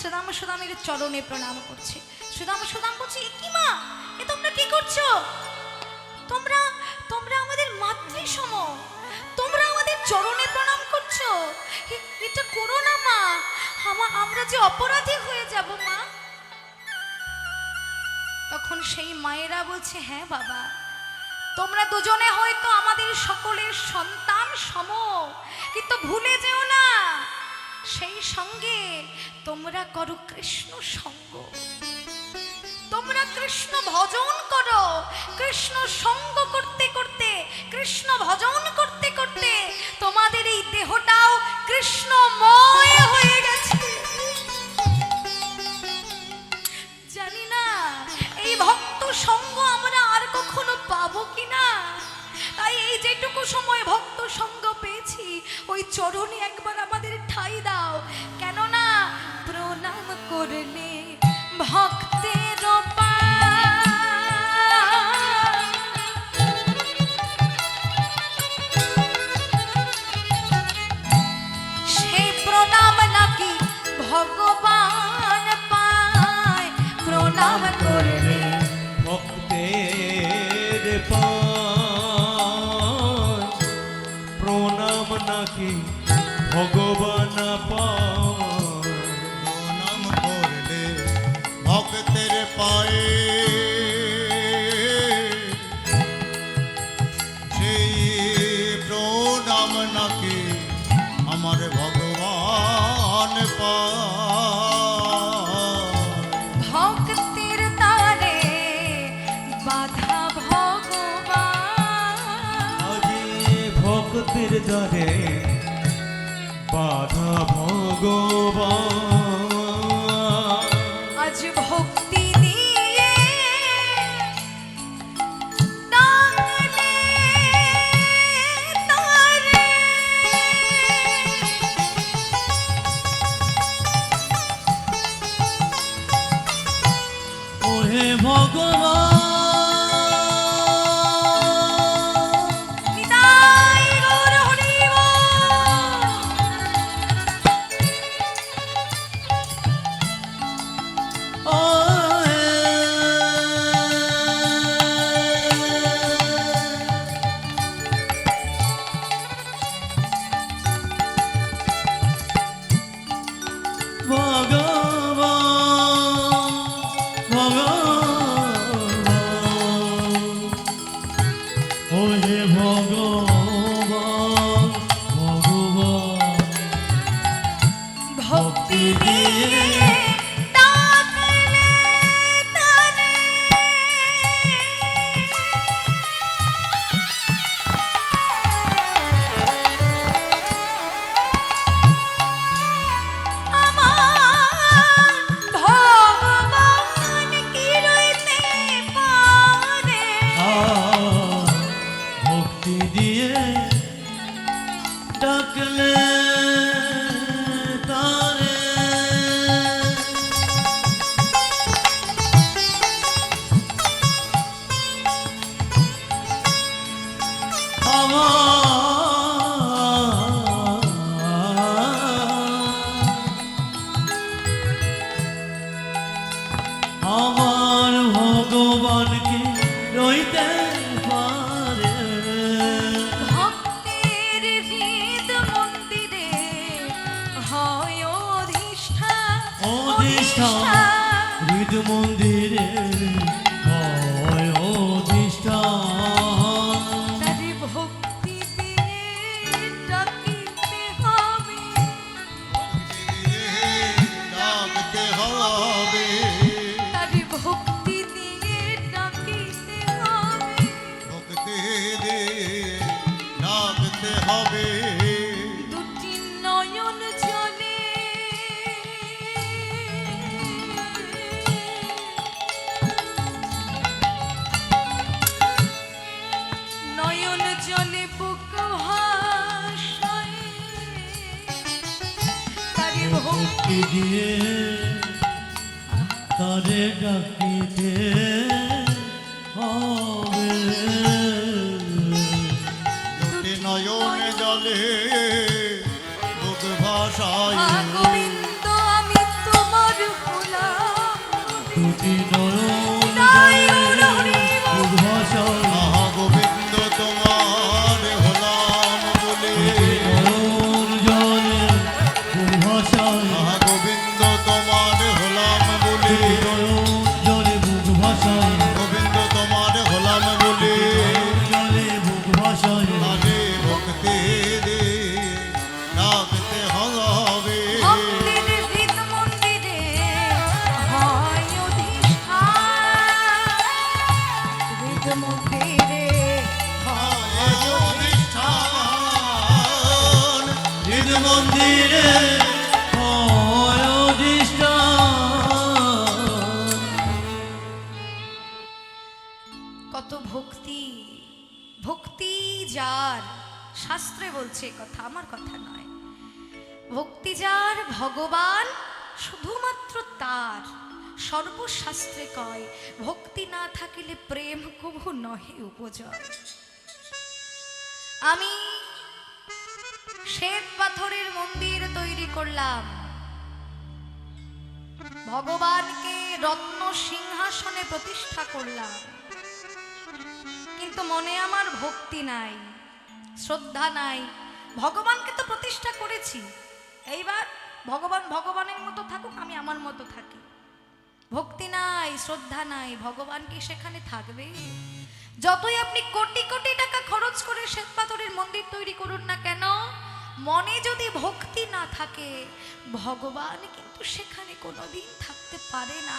সুদামের চরণে প্রণাম করছে। সুদাম বলছে, এ কি মা, এ তোমরা কি করছো? তোমরা তোমরা আমাদের মাতৃসম, তোমরা আমাদের চরণে প্রণাম করছো? এটা করো না মা, আমরা যে অপরাধী হয়ে যাব মা। তখন সেই মায়েরা বলছে, হ্যাঁ বাবা, তোমরা দুজনে হয়তো আমাদের সকলের সন্তান সম, কিন্তু ভুলে যেও না সেই সঙ্গে তোমরা করো কৃষ্ণ সঙ্গ, তোমরা কৃষ্ণ ভজন করো। কৃষ্ণ সঙ্গ করতে করতে, কৃষ্ণ ভজন করতে করতে তোমাদের এই দেহটাও কৃষ্ণময় হয়ে গেছে। জানি না এই ভক্ত সঙ্গ আমরা আর কখনো পাবো কিনা, তাই এই যেটুকু সময় ভক্ত সঙ্গ পেয়েছি ওই চরণে একবার আমাদের ঠাঁই দাও। কেননা প্রণাম করলে ভক্তের সেই প্রণাম নাকি ভগবান পায়। প্রণাম করলে ভক্তের পায়, প্রণাম নাকি ভগবান পায়। প্রণাম করলে ভক্তের পায়ে সেই প্রণাম নাকি আমার ভগবান পায়। ভক্তের তারে বাধা ভগবান, আজি ভক্তের দ্বারে বাধা ভগবান। আজ ভক্তি দিয়ে ডাকলে তারে ওহে ভগবান, নিতাই গৌর হরি ভক্তি দিয়ে ডাকলে তারে আমার ভগবান কি রইতে পারে। ভক্তি দিয়ে ডাকলে তারে আমার ভগবানকে রইতে পারে। ভক্তের হৃদ মন্দিরে হয় অধিষ্ঠান, হৃদ মন্দিরে হয় অধিষ্ঠান। তারে ভক্তি দিয়ে ডাকিতে হবে, ডাকতে হবে, তারে ভক্তি দিয়ে ডাকিতে হবে। ভক্তি দিয়ে ডাকতে হবে। দুটি নয়ন জলে নয়ন জলে বুক ভাসায়, তারে ভক্তি ভক্তি দিয়ে তারে ডাকিতে হবে। দুটি নয়ন জলে বুক ভাসায়, গোবিন্দ আমি তোমার মন্দিরে হয় অধিষ্ঠান। কত ভক্তি, ভক্তি যার, শাস্ত্রে বলছে এ কথা, আমার কথা নয়। ভক্তি যার ভগবান শুধুমাত্র তার, সর্বশাস্ত্রে কয় ভক্তি না থাকিলে প্রেম কবু নহে উপজয়। আমি শ্বেত পাথরের মন্দির তৈরি করলাম, ভগবানকে রত্ন সিংহাসনে প্রতিষ্ঠা করলাম, কিন্তু মনে আমার ভক্তি নাই, শ্রদ্ধা নাই। ভগবানকে তো প্রতিষ্ঠা করেছি, এইবার ভগবান ভগবানের মতো থাকুক, আমি আমার মতো থাকি। ভক্তি নাই, শ্রদ্ধা নাই, ভগবান কি সেখানে থাকবে? যতই আপনি কোটি কোটি টাকা খরচ করে শ্বেত পাথরের মন্দির তৈরি করুন না কেন, মনে যদি ভক্তি না থাকে ভগবান কিন্তু সেখানে কোনোদিন থাকতে পারে না।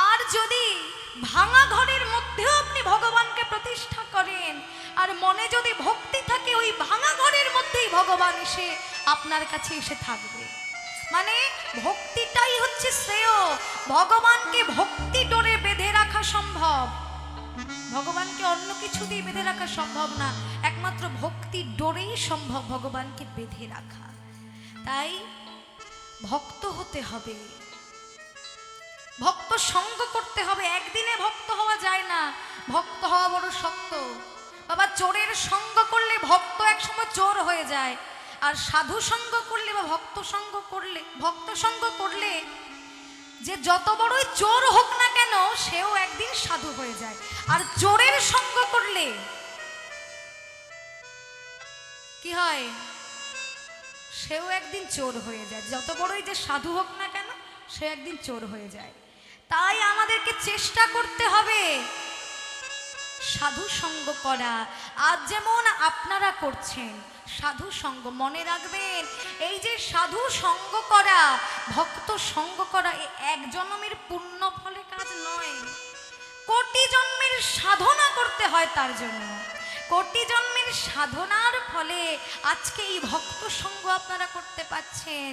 আর যদি ভাঙা ঘরের মধ্যেও আপনি ভগবানকে প্রতিষ্ঠা করেন আর মনে যদি ভক্তি থাকে, ওই ভাঙা ঘরের মধ্যেই ভগবান এসে আপনার কাছে এসে থাকবে। মানে ভক্তিটাই হচ্ছে শ্রেয়। ভগবানকে ভক্তি ডোরে বেঁধে রাখা সম্ভব, ভগবানকে অন্য কিছু দিয়ে বেঁধে রাখা সম্ভব না, একমাত্র ভক্তি ডোরেই সম্ভব ভগবানকে বেঁধে রাখা। তাই ভক্ত হতে হবে, ভক্ত সঙ্গ করতে হবে। একদিনে ভক্ত হওয়া যায় না, ভক্ত হওয়া বড় শক্ত। বাবা, চোরের সঙ্গ করলে ভক্ত একসময় চোর হয়ে যায়, আর সাধু সঙ্গ করলে বা ভক্ত সঙ্গ করলে যে যত বড়ই চোর হোক না কেন সেও একদিন সাধু হয়ে যায়। আর চোরের সঙ্গ করলে কি হয়, সেও একদিন চোর হয়ে যায়। যত বড়ই যে সাধু হোক না কেন সে একদিন চোর হয়ে যায়। তাই আমাদেরকে চেষ্টা করতে হবে সাধু সঙ্গ করা। আজ যেমন আপনারা করছেন সাধু সঙ্গ, মনে রাখবেন এই যে সাধু সঙ্গ করা, ভক্ত সঙ্গ করা, এ এক জন্মের পুণ্য ফলে কাজ নয়, কোটি জন্মের সাধনা করতে হয় তার জন্য। কোটি জন্মের সাধনার ফলে আজকে এই ভক্ত সঙ্গ আপনারা করতে পাচ্ছেন।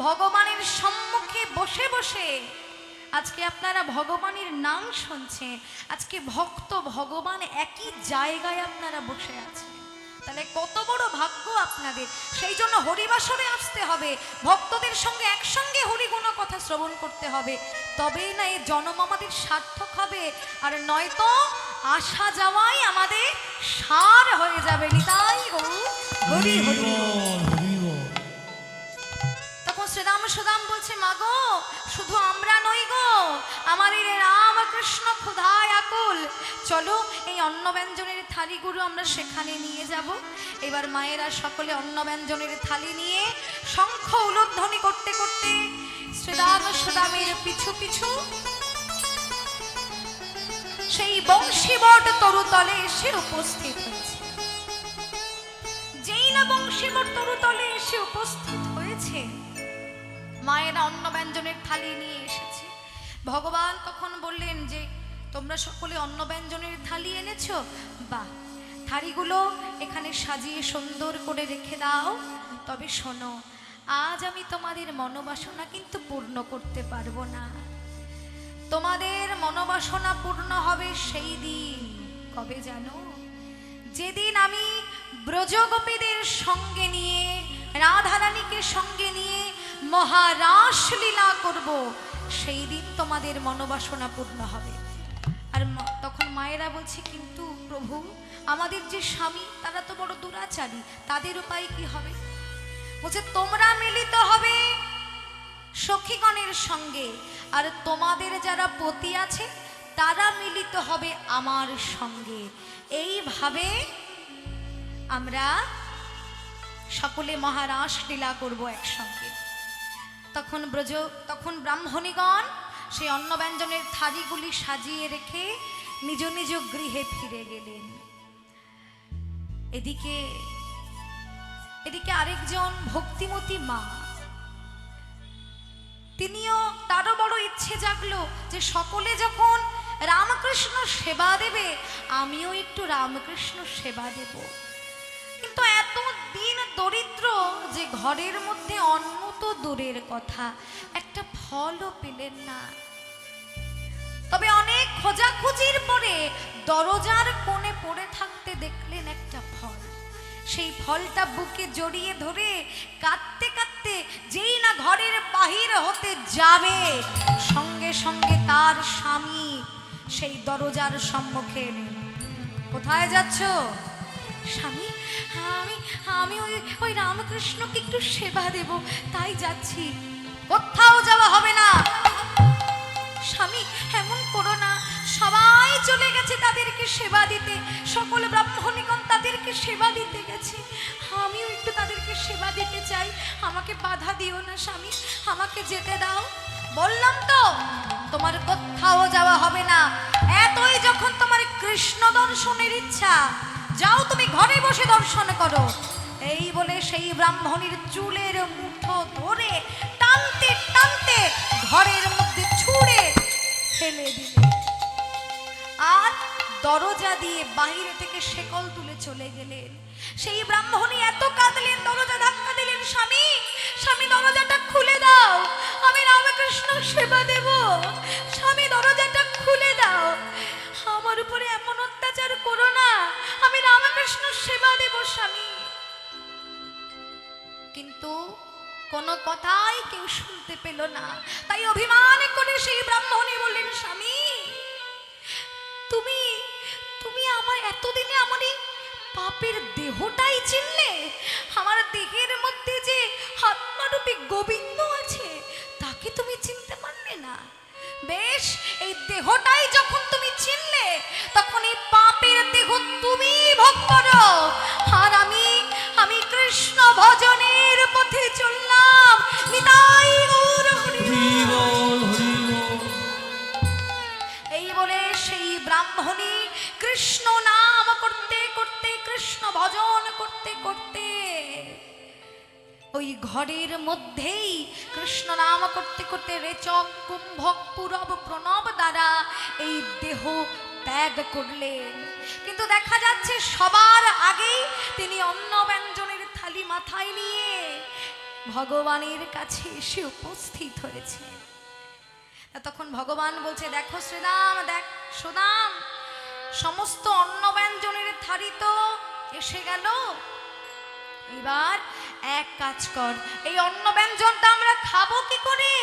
ভগবানের সম্মুখে বসে বসে আজকে আপনারা ভগবানের নাম শুনছেন। আজকে ভক্ত ভগবান একই জায়গায় আপনারা বসে আছেন, তাহলে কত বড় ভাগ্য আপনাদের। সেই জন্য হরিবাসরে আসতে হবে, ভক্তদের সঙ্গে একসঙ্গে হরিগুণ কথা শ্রবণ করতে হবে, তবেই না এই জন্ম আমাদের সার্থক হবে। আর নয়তো আসা যাওয়াই আমাদের সার হয়ে যাবে। নিতাই গৌর হরি হরি। তখন শ্রীরাম সুদাম বলছে, মাগো শুধু আমরা নই গো, আমাদের রামকৃষ্ণ ক্ষুধায় আকুল, চলো এই অন্ন ব্যঞ্জনের থালিগুলো আমরা সেখানে নিয়ে যাব। এবার মায়েরা সকলে অন্ন ব্যঞ্জনের থালি নিয়ে শঙ্খ উলুধ্বনি করতে করতে শ্রীরাম সুদামের পিছু পিছু সেই বংশীবট তরুতলে এসে উপস্থিত হয়েছে। যেই না বংশীবট তরুতলে এসে উপস্থিত হয়েছে, মায়েরা অন্ন ব্যঞ্জনের থালি নিয়ে এসেছে। ভগবান তখন বললেন যে তোমরা সকলে অন্ন ব্যঞ্জনের থালি এনেছো, বাহ, থালিগুলো এখানে সাজিয়ে সুন্দর করে রেখে দাও। তবে শোনো, আজ আমি তোমাদের মনোবাসনা কিন্তু পূর্ণ করতে পারবো না। তোমাদের মনোবাসনা পূর্ণ হবে সেই দিন, কবে জানো? যেদিন আমি ব্রজগোপীদের সঙ্গে নিয়ে, রাধারানীকে সঙ্গে নিয়ে মহারাস লীলা করব, সেই দিন তোমাদের মনোবাসনা পূর্ণ হবে। আর তখন মায়েরা বলছে, কিন্তু প্রভু আমাদের যে স্বামী তারা তো বড় দুরাচারী, তাদের উপায় কি হবে? বলছে তোমরা মিলিত হবে সখীগণের সঙ্গে, আর তোমাদের যারা পতি আছে তারা মিলিত হবে আমার সঙ্গে। এইভাবে আমরা সকলে মহারাস লীলা করব একসঙ্গে। তখন ব্রাহ্মণীগণ সেই অন্ন ব্যঞ্জনের থালিগুলি সাজিয়ে রেখে নিজ নিজ গৃহে ফিরে গেলেন। এদিকে আরেকজন ভক্তিমতী মা, তিনিও, তারও বড় ইচ্ছে জাগলো যে সকলে যখন রামকৃষ্ণ সেবা দেবে আমিও একটু রামকৃষ্ণ সেবা দেব। কিন্তু এত ঘরের মধ্যে অন্ন তো দূরের কথা, একটা ফলও পেলেন না। তবে অনেক খোঁজাখুঁজির পরে দরজার কোণে পড়ে থাকতে দেখলেন একটা ফল। সেই ফলটা বুকে জড়িয়ে ধরে কাঁদতে কাঁদতে যেই না ঘরের বাহির হতে যাবে, সঙ্গে সঙ্গে তার স্বামী সেই দরজার সম্মুখে এলেন। কোথায় যাচ্ছ? স্বামী, আমি আমি ওই ওই রামকৃষ্ণকে একটু সেবা দেব, তাই যাচ্ছি। কোথাও যাওয়া হবে না। স্বামী, এমন করো না, সবাই চলে গেছে তাদেরকে সেবা দিতে, সকল ব্রাহ্মণীগণ তাদেরকে সেবা দিতে গেছে, আমিও একটু তাদেরকে সেবা দিতে চাই, আমাকে বাধা দিও না স্বামী, আমাকে যেতে দাও। বললাম তো তোমার কোথাও যাওয়া হবে না, এতই যখন তোমার কৃষ্ণ দর্শনের ইচ্ছা, যাও তুমি ঘরে বসে দর্শন করো। এই বলে সেই ব্রাহ্মণীর চুলের মুঠো ধরে টানতে টানতে ঘরের মধ্যে ছুঁড়ে ফেলে দিলে, আর দরজা দিয়ে বাইরে থেকে শেকল তুলে চলে গেলেন। সেই ব্রাহ্মণী এত কাঁদলেন, দরজা ধাক্কা দিলেন, স্বামী স্বামী দরজাটা খুলে দাও, আমি রামকৃষ্ণ সেবা দেব, স্বামী দরজাটা খুলে দাও, আমার উপরে এমন অত্যাচার করো না, আমি রামকৃষ্ণ সেবা দেব স্বামী। কিন্তু কোনো কথাই কেউ শুনতে পেল না, তাই অভিমান করে সেই ব্রাহ্মণী বললেন, স্বামী তুমি তুমি আমার এতদিনে আমার এই পাপের দেহটাই চিনলে, আমার দেহের মধ্যে যে আত্মারূপী গোবিন্দ আছে তাকে তুমি চিনতে পারলে না। বেশ, এই দেহটাই যখন তুমি চিনলে, তখন এই পাপের দেহ তুমি ভোগ করো, আর আমি কৃষ্ণ ভজনের পথে চললাম। নিতাই গৌর হরি হরি বল। বল, হরি বল। এই বলে সেই ব্রাহ্মণী কৃষ্ণ নাম করতে করতে, কৃষ্ণ ভজন করতে করতে ওই ঘরের মধ্যেই কৃষ্ণ নাম করতে করতে রেচক কুম্ভক পুরব প্রণব দ্বারা এই দেহ ত্যাগ করলেন। কিন্তু দেখা যাচ্ছে সবার আগেই তিনি অন্ন ব্যঞ্জনের থালি মাথায় নিয়ে ভগবানের কাছে এসে উপস্থিত হয়েছে। তখন ভগবান বলছে, দেখো শ্রীরাম, দেখ সুদাম, সমস্ত অন্ন ব্যঞ্জনের থালি তো এসে গেল, এবার এক কাজ কর, এই অন্ন ব্যঞ্জনটা আমরা খাবো কি করে?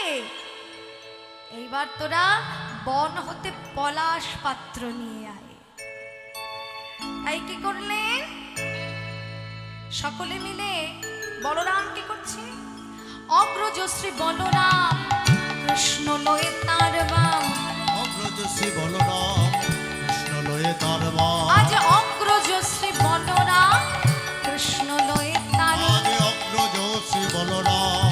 এইবার তোরা বন হতে পলাশ পাত্র নিয়ে আয়। তাই কি করলেন? সকলে মিলে বলরাম কি করছে? অগ্রজ শ্রী বলরাম কৃষ্ণ লয়ে তার বাম, অগ্রজ শ্রী বলরাম কৃষ্ণ লয়ে তার বাম, আজ অগ্রজ শ্রী বলরাম কৃষ্ণ লয়ে তার, আজ অগ্রজ শ্রী বলরাম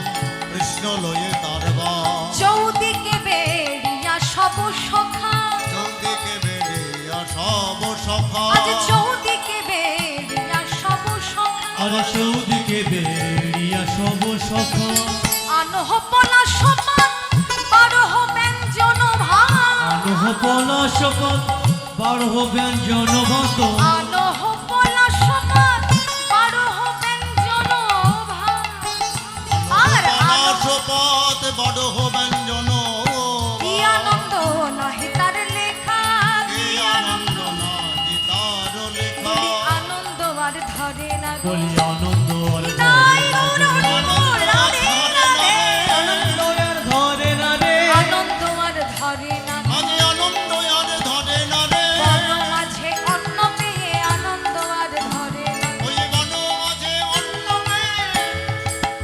কৃষ্ণ লয়ে তার বাম, চৌদিকে বেরিয়া সব সখা, চৌদিকে বেরিয়া সব সখা, আজ চৌদিকে বেরিয়া সব সখা, আর চৌদিকে বেরিয়া সব সখা, আনহ পলাশ পাত বারহ ব্যঞ্জন ভাত, আনহ পলাশ পাত বারহ ব্যঞ্জন ভাত, আনহ পলাশ পাত বারহ ব্যঞ্জন ভাত, আর পলাশ পথ বড় ব্যঞ্জন, কি আনন্দ নহে তার লেখা, কি আনন্দ নাহি তার লেখা, আনন্দ আর ধরে না গো। বলি আনন্দ আর তাই ধরে না গৌর হরি বল, রাধে রাধে, আনন্দ আর ধরে না রে, আনন্দ আর ধরে না গো। আজ আনন্দ আর ধরে না রে, বন মাঝে অন্ন পেয়ে আনন্দ আর ধরে না গো। ওই বন মাঝে অন্ন পেয়ে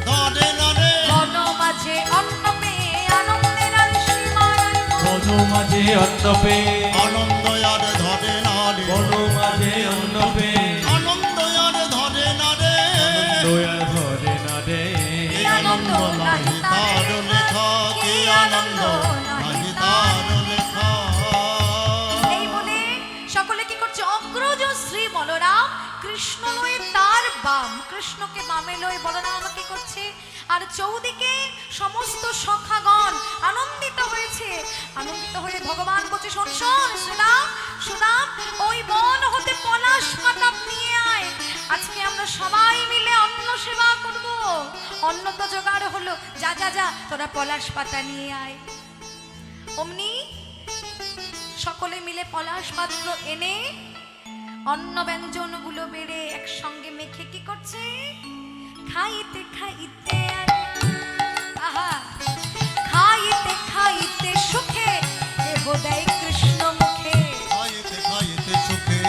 ধরে না রে, বন মাঝে অন্ন পেয়ে আনন্দের আর সীমা নাই গো। বন মাঝে অন্ন পেয়ে, আনন্দ আর ধরে না রে, বন মাঝে অন্ন পেয়ে, আনন্দ আর ধরে না রে, আনন্দ আর ধরে না রে, কি আনন্দ নাহি তার লেখা, কি আনন্দ নাহি তার লেখা। এই বলে সকলে কি করছে? অগ্রজ শ্রী বলরাম কৃষ্ণ লয়ে তার বাম, কৃষ্ণকে বামে লয়ে বলরাম কি করছে? আর চৌদিকে সমস্ত সখাগণ আনন্দিত হয়েছে। আনন্দিত হয়ে ভগবান বলছে, শোন শোন সুদাম, সুদাম, ওই বন হতে পলাশ পাতা নিয়ে আয়, আজকে আমরা সবাই মিলে অন্ন সেবা করব। অন্ন তো জোগাড় হলো, যা যা যা তোরা পলাশ পাতা নিয়ে আয়। অমনি সকলে মিলে পলাশ পাত্র এনে অন্ন ব্যঞ্জন গুলো বেড়ে একসঙ্গে মেখে কি করছে, খাইতে খাইতে আহা খাইতে খাইতে সুখে দেহ দেয় কৃষ্ণ মুখে। খাইতে খাইতে সুখে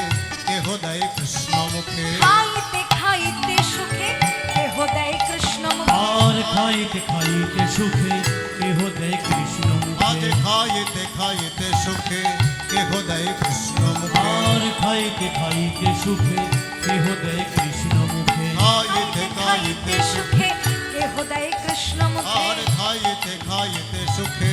কেহ দেয় কৃষ্ণ মুখে। খাইতে খাইতে সুখে দেহ দেয় কৃষ্ণ মুখে। আর খাইতে খাইতে সুখে কেহ দেয় কৃষ্ণ আজ মুখে। খাইতে খাইতে সুখে কেহ দেয় কৃষ্ণ মুখে। আর খাইতে খাইতে সুখে কেহ দেয় কৃষ্ণ মুখে। খাইতে খাইতে সুখে দেহ দেয় কৃষ্ণ মুখে। আর খাইতে খাইতে সুখে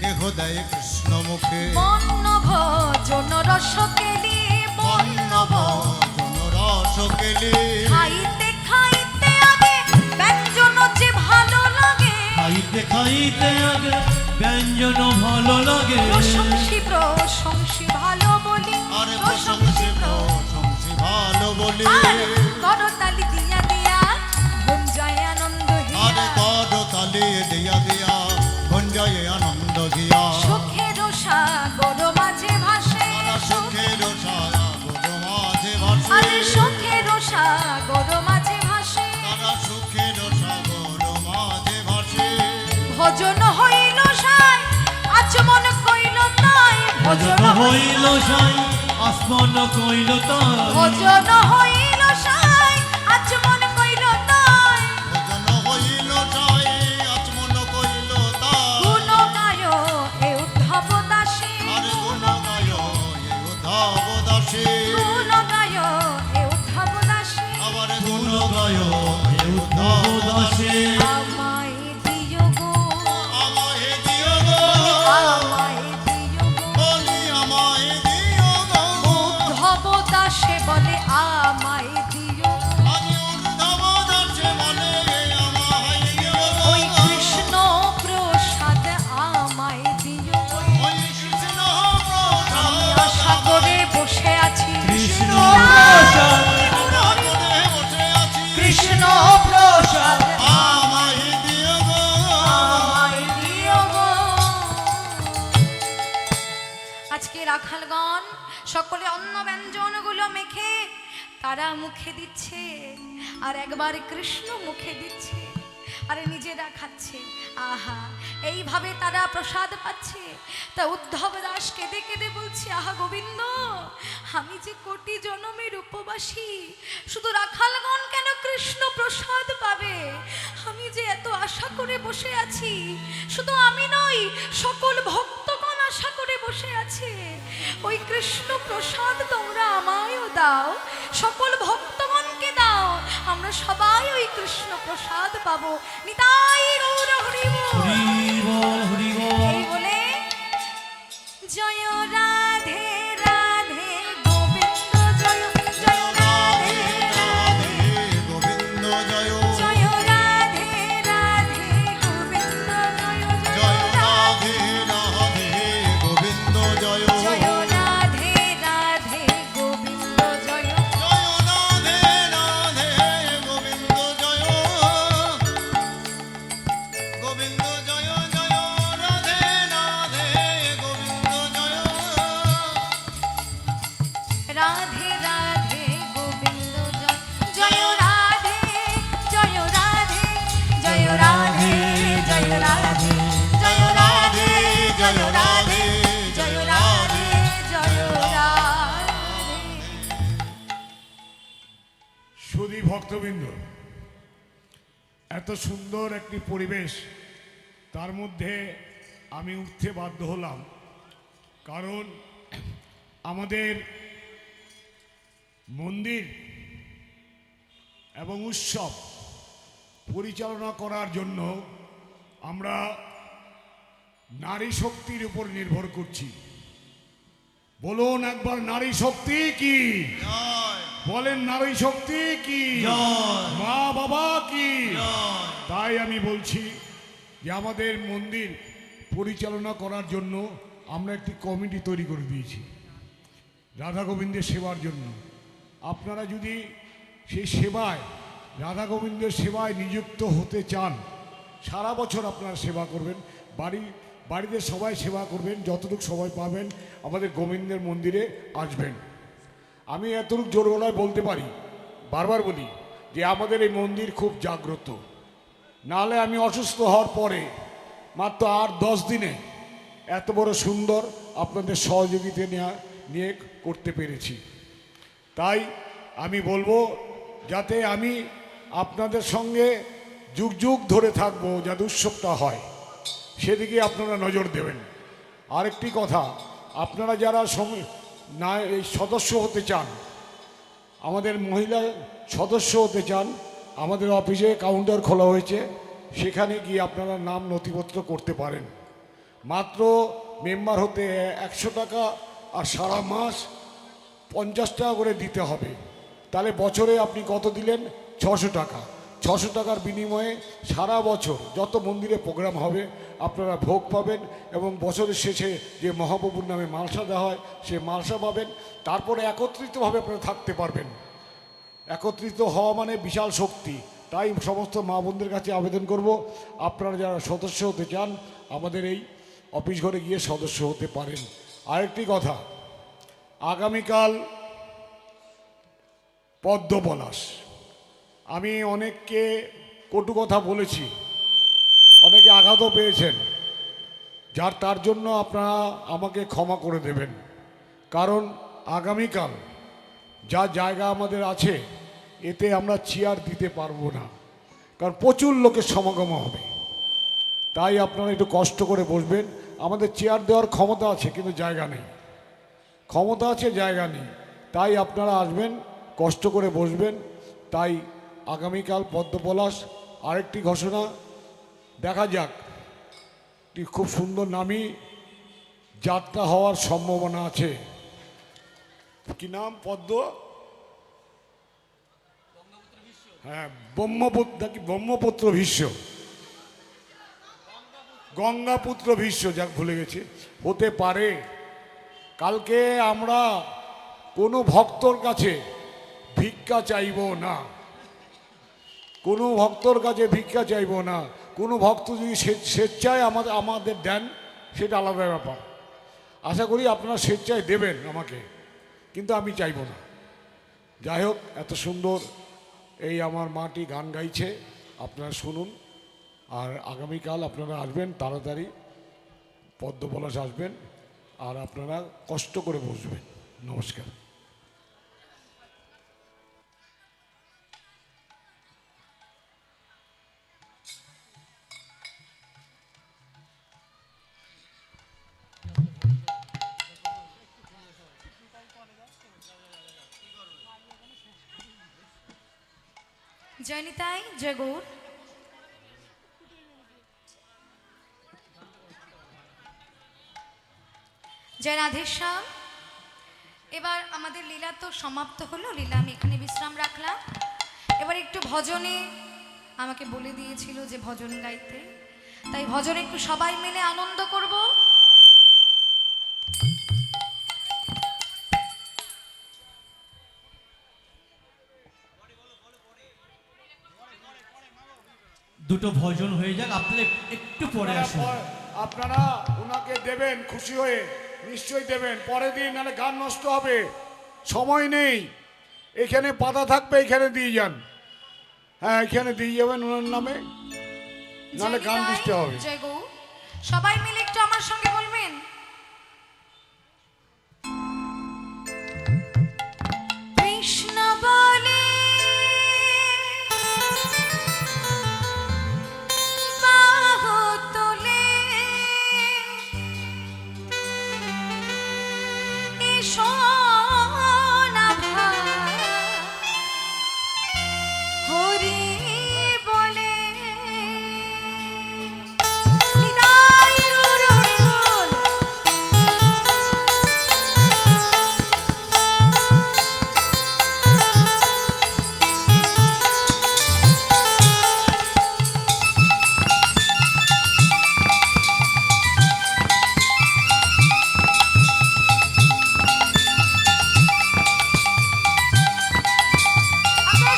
কেহ দেয় কৃষ্ণ মুখে। বন্য ভোজন রস কেলি বন্য ভজন রস কেলি খাইতে খাইতে আগে ব্যঞ্জন যে ভালো লাগে। খাইতে খাইতে আগে ব্যঞ্জন ভালো লাগে। প্রশংসি প্রশংসি ভালো বলি, আরে প্রশংসি প্রশংসি ভালো বলি। করতালি দিয়া দিয়া ভঞ্জয় আনন্দ আরে হিয়া। কর তালি দিয়া দিয়া ভঞ্জয়ে আনন্দ গিয়া। সুখের সাগর মাঝে ভাসে, তারা সুখের সাগর মাঝে ভাসে। আরে সুখের সাগর মাঝে ভাসে। তারা সুখের সাগর মাঝে ভাসে। ভজন হইল সাই আচমন কইল তাই। ভজন হইল সাই আসমান কইল তাই। ভজন হইল সাই আচমন কইল তাই। ভজন হইল তাই আচমন কইল তাই। গুণ গায় এ উদ্ধব দাসী। আরে গুণ গায় এ উদ্ধব দাসী। গুণ গায় এ উদ্ধব দাসী। আবার গুণ গুণ গায় হে উদ্ধব দাসে। আমায় দিও গো, আমায় দিও গো। আমায় দিও গো। বলি আমায় দিও গো। উদ্ধব দাসে বলে আমায় দিও। আমি উদ্ধব দাসে বলে আমায় দিও গো। ওই কৃষ্ণ প্রসাদ আমায় দিও। ওই কৃষ্ণ আমি প্রসাদ আশা করে বসে আছি। কৃষ্ণ প্রসাদ করে বসে আছি। কৃষ্ণ প্রসাদ আমায় দিও গো। আমায় দিও গো। আজকে রাখালগণ সকলে অন্ন ব্যঞ্জন গুলো মেখে তারা মুখে দিচ্ছে, আর একবার কৃষ্ণ মুখে দিচ্ছে, আরে নিজেরা খাচ্ছে। আহা, এইভাবে তারা প্রসাদ পাচ্ছে। তা উদ্ধব দাস কেঁদে কেঁদে বলছে, আহা গোবিন্দ, আমি যে কোটি জনমের উপবাসী, শুধু রাখালগণ কেন কৃষ্ণ প্রসাদ পাবে? আমি যে এত আশা করে বসে আছি, শুধু আমি নই, সকল ভক্তগণ আশা করে বসে আছে। ওই কৃষ্ণ প্রসাদ তোমরা আমায়ও দাও, সকল ভক্তগণকে দাও, আমরা সবাই ওই কৃষ্ণ প্রসাদ পাবো। নিতাই গৌর হরি বল। হরি বল হরি বল। এই বলে জয় রাধে রাধে গোবিন্দ জয়, জয় রাধে রাধে, গোবিন্দ জয়। জয় রাধে রাধে গোবিন্দ জয়, জয় রাধে রাধে গোবিন্দ জয়। জয় রাধে রাধে গোবিন্দ জয়। জয় রাধে রাধে গোবিন্দ জয়। গোবিন্দ জয় জয় রাধে রাধে গোবিন্দ জয়। রাধে রাধে গোবিন্দ জয়, জয় রাধে, জয় রাধে, জয় রাধে, জয় রাধে, জয় রাধে, জয় রাধে, জয় রাধে, জয় রাধে। সুধী ভক্তবৃন্দ, এত সুন্দর একটি পরিবেশ, তার মধ্যে আমি উঠতে বাধ্য হলাম, কারণ আমাদের মন্দির এবং উৎসব পরিচালনা করার জন্য আমরা নারী শক্তির উপর নির্ভর করছি। বলুন একবার, নারী শক্তি কি? জয় বলেন, নারী শক্তি কি? জয়। মা বাবা কি? জয়। তাই আমি বলছি যে আমাদের মন্দির পরিচালনা করার জন্য আমরা একটি কমিটি তৈরি করে দিয়েছি রাধা গোবিন্দের সেবার জন্য। আপনারা যদি সেই সেবায় রাধা গোবিন্দের সেবায় নিযুক্ত হতে চান, সারা বছর আপনারা সেবা করবেন, বাড়িতে সবাই সেবা করবেন, যতটুকু সময় পাবেন আমাদের গোবিন্দের মন্দিরে আসবেন। আমি এতটুকু জোর গলায় বলতে পারি, বারবার বলি যে আমাদের এই মন্দির খুব জাগ্রত। নাহলে আমি অসুস্থ হওয়ার পরে মাত্র 8-10 দিনে এত বড় সুন্দর আপনাদের সহযোগিতা নিয়ে করতে পেরেছি। তাই আমি বলবো যাতে আমি আপনাদের সঙ্গে যুগ যুগ ধরে থাকবো, যাতে উৎসবটা হয় সেদিকে আপনারা নজর দেবেন। আরেকটি কথা, আপনারা যারা এই সদস্য হতে চান, আমাদের মহিলা সদস্য হতে চান, আমাদের অফিসে কাউন্টার খোলা হয়েছে, সেখানে গিয়ে আপনারা নাম নথিপত্র করতে পারেন। মাত্র মেম্বার হতে 100 টাকা, আর সারা মাস 50 টাকা করে দিতে হবে। তাহলে বছরে আপনি কত দিলেন? 600 টাকা। 600 টাকার বিনিময়ে সারা বছর যত মন্দিরে প্রোগ্রাম হবে আপনারা ভোগ পাবেন, এবং বছরের শেষে যে মহাপ্রভুর নামে মালসা দেওয়া হয় সে মালসা পাবেন। তারপরে একত্রিতভাবে আপনারা থাকতে পারবেন। একত্রিত হওয়া মানে বিশাল শক্তি। তাই সমস্ত মা বোনদের কাছে আবেদন করব, আপনারা যারা সদস্য হতে চান আমাদের এই অফিস ঘরে গিয়ে সদস্য হতে পারেন। আরেকটি কথা, আগামীকাল পদ্মপলাশ, আমি অনেককে কটু কথা বলেছি, অনেকে আঘাতও পেয়েছেন, তার জন্য আপনারা আমাকে ক্ষমা করে দেবেন। কারণ আগামীকাল যা জায়গা আমাদের আছে এতে আমরা চেয়ার দিতে পারবো না, কারণ প্রচুর লোকের সমাগম হবে। তাই আপনারা একটু কষ্ট করে বসবেন। আমাদের চেয়ার দেওয়ার ক্ষমতা আছে কিন্তু জায়গা নেই, ক্ষমতা আছে জায়গা নেই। তাই আপনারা আসবেন, কষ্ট করে বসবেন। তাই আগামীকাল পদ্মপলাশ। আরেকটি ঘোষণা, দেখা যাক, খুব সুন্দর নামী যাত্রা হওয়ার সম্ভাবনা আছে। কি নাম? হ্যাঁ, ব্রহ্মপুত্র ভীষ্ম, গঙ্গাপুত্র ভীষ্ম, যাক ভুলে গেছে, হতে পারে। কালকে আমরা কোনো ভক্তর কাছে ভিক্ষা চাইব না, কোনো ভক্তর কাছে ভিক্ষা চাইব না। কোনো ভক্ত যদি স্বেচ্ছায় আমাদের দেন সেটা আলাদা ব্যাপার। আশা করি আপনারা স্বেচ্ছায় দেবেন আমাকে, কিন্তু আমি চাইব না। যাই হোক, এত সুন্দর এই আমার মাটি গান গাইছে, আপনারা শুনুন। আর আগামীকাল আপনারা আসবেন, তাড়াতাড়ি পদ্মপলাশ আসবেন, আর আপনারা কষ্ট করে বসবেন। নমস্কার। জয় নিতাই, জয় গৌর। জয় রাধেশ্যাম। এবার আমাদের লীলা তো সমাপ্ত হলো, লীলা আমি এখানে বিশ্রাম রাখলাম। এবার একটু ভজনে আমাকে বলে দিয়েছিল যে ভজন গাইতে, তাই ভজনে একটু সবাই মিলে আনন্দ করব। দুটো ভজন হয়ে যাক, আপনারা একটু পরে আসুন। আপনারা ওনাকে দেবেন, খুশি হয়ে নিশ্চয়ই দেবেন। পরের দিন নাহলে গান নষ্ট হবে, সময় নেই। এখানে পাতা থাকবে, এখানে দিয়ে যান। হ্যাঁ, এখানে দিয়ে যাবেন ওনার নামে, নাহলে গান দিতে হবে। জয় গৌর। সবাই মিলে একটু আমার সঙ্গে বলবেন, কৃষ্ণ বলে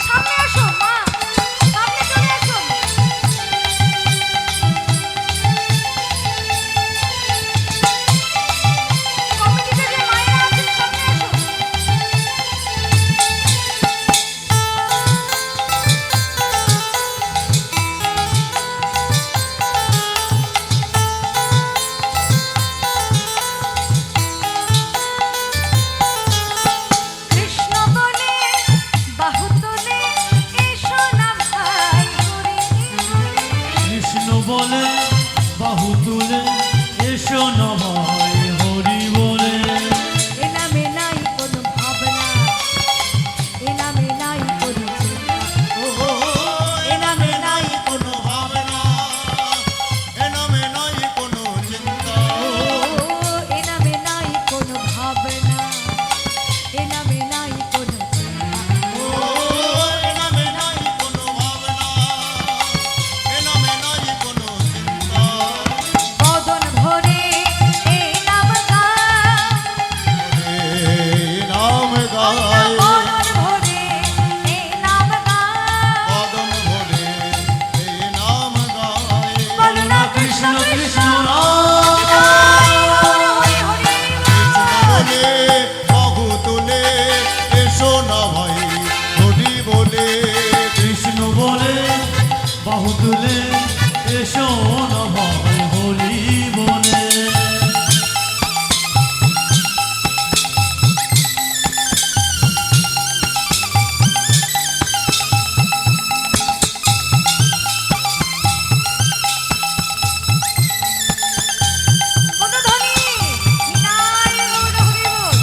সামনে আসো মা। তুলে এসো না ভাই হরি বলে। অনুধ্বনি, নিতাই গৌর হরি বল।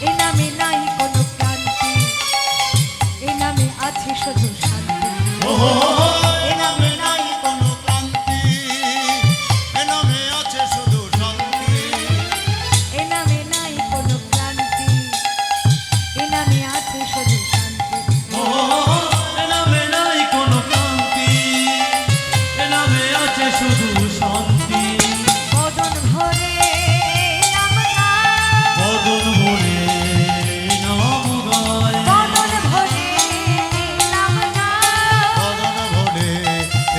এ নামে নাই কোনো ক্লান্তি, এ নামে আছে শুধু শান্তি। এ নামে নাই কোনো ক্লান্তি, এ নামে আছে শুধু শান্তি। এ নামে নাই কোনো ক্লান্তি, এ নামে আছে শুধু শান্তি। ও এ নামে নাই কোনো ক্লান্তি, এ নামে আছে শুধু শান্তি। বদন ভরে নাম গায়, বদন ভরে নাম গায়, বদন ভরে নাম গায়। বদন ভরে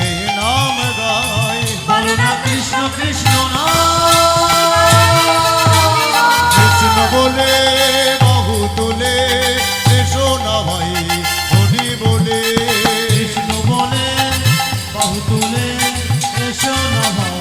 এই নাম গায়। বলো না কৃষ্ণ কৃষ্ণ নাম। কৃষ্ণ বলে বাহু তুলে এসো না ভাই হরি বলে। কৃষ্ণ বলে বাহু তুলে এসো না ভাই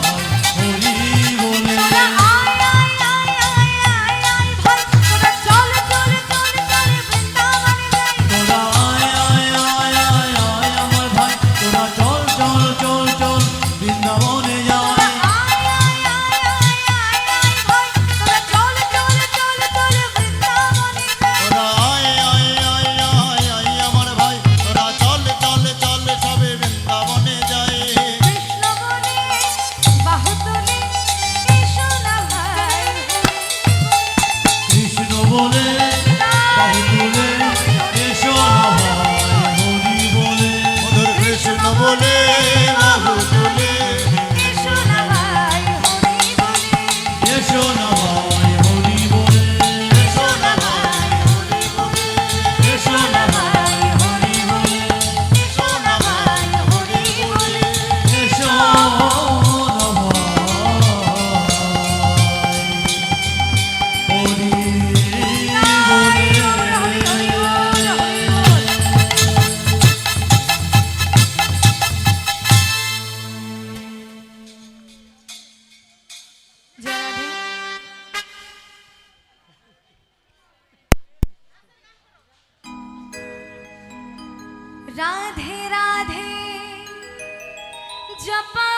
হরি বলে। তোরা আয় আয় আয় আয় আয় আয় ভাই, তোরা চল চল চল চল বৃন্দাবনে যাই। তোরা আয় আয় আয় আয় আয় আমার ভাই, তোরা চল চল চল চল বৃন্দাবনে যাই। তোরা আয় আয় আয় আয় আয় আয় ভাই, তোরা চল চল চল চল বৃন্দাবনে যাই। তোরা আয় আয় আয় আয় আয় আমার ভাই, তোরা চল চল চল সবে বৃন্দাবনে যায়। কৃষ্ণ বলে বাহু তুলে এসো না ভাই কৃষ্ণ বলে বাহু তুলে এসো না ভাই হরি বলে। মধুর কৃষ্ণ বলে বাহু তুলে এসো না ভাই হরি বলে। এসো না ভাই হরি বলে। এসো না ভাই হরি বলে। এসো না ভাই হরি বলে। এসো না ভাই হরি বলে। এসো না ভাই হরি রাধে রাধে জপা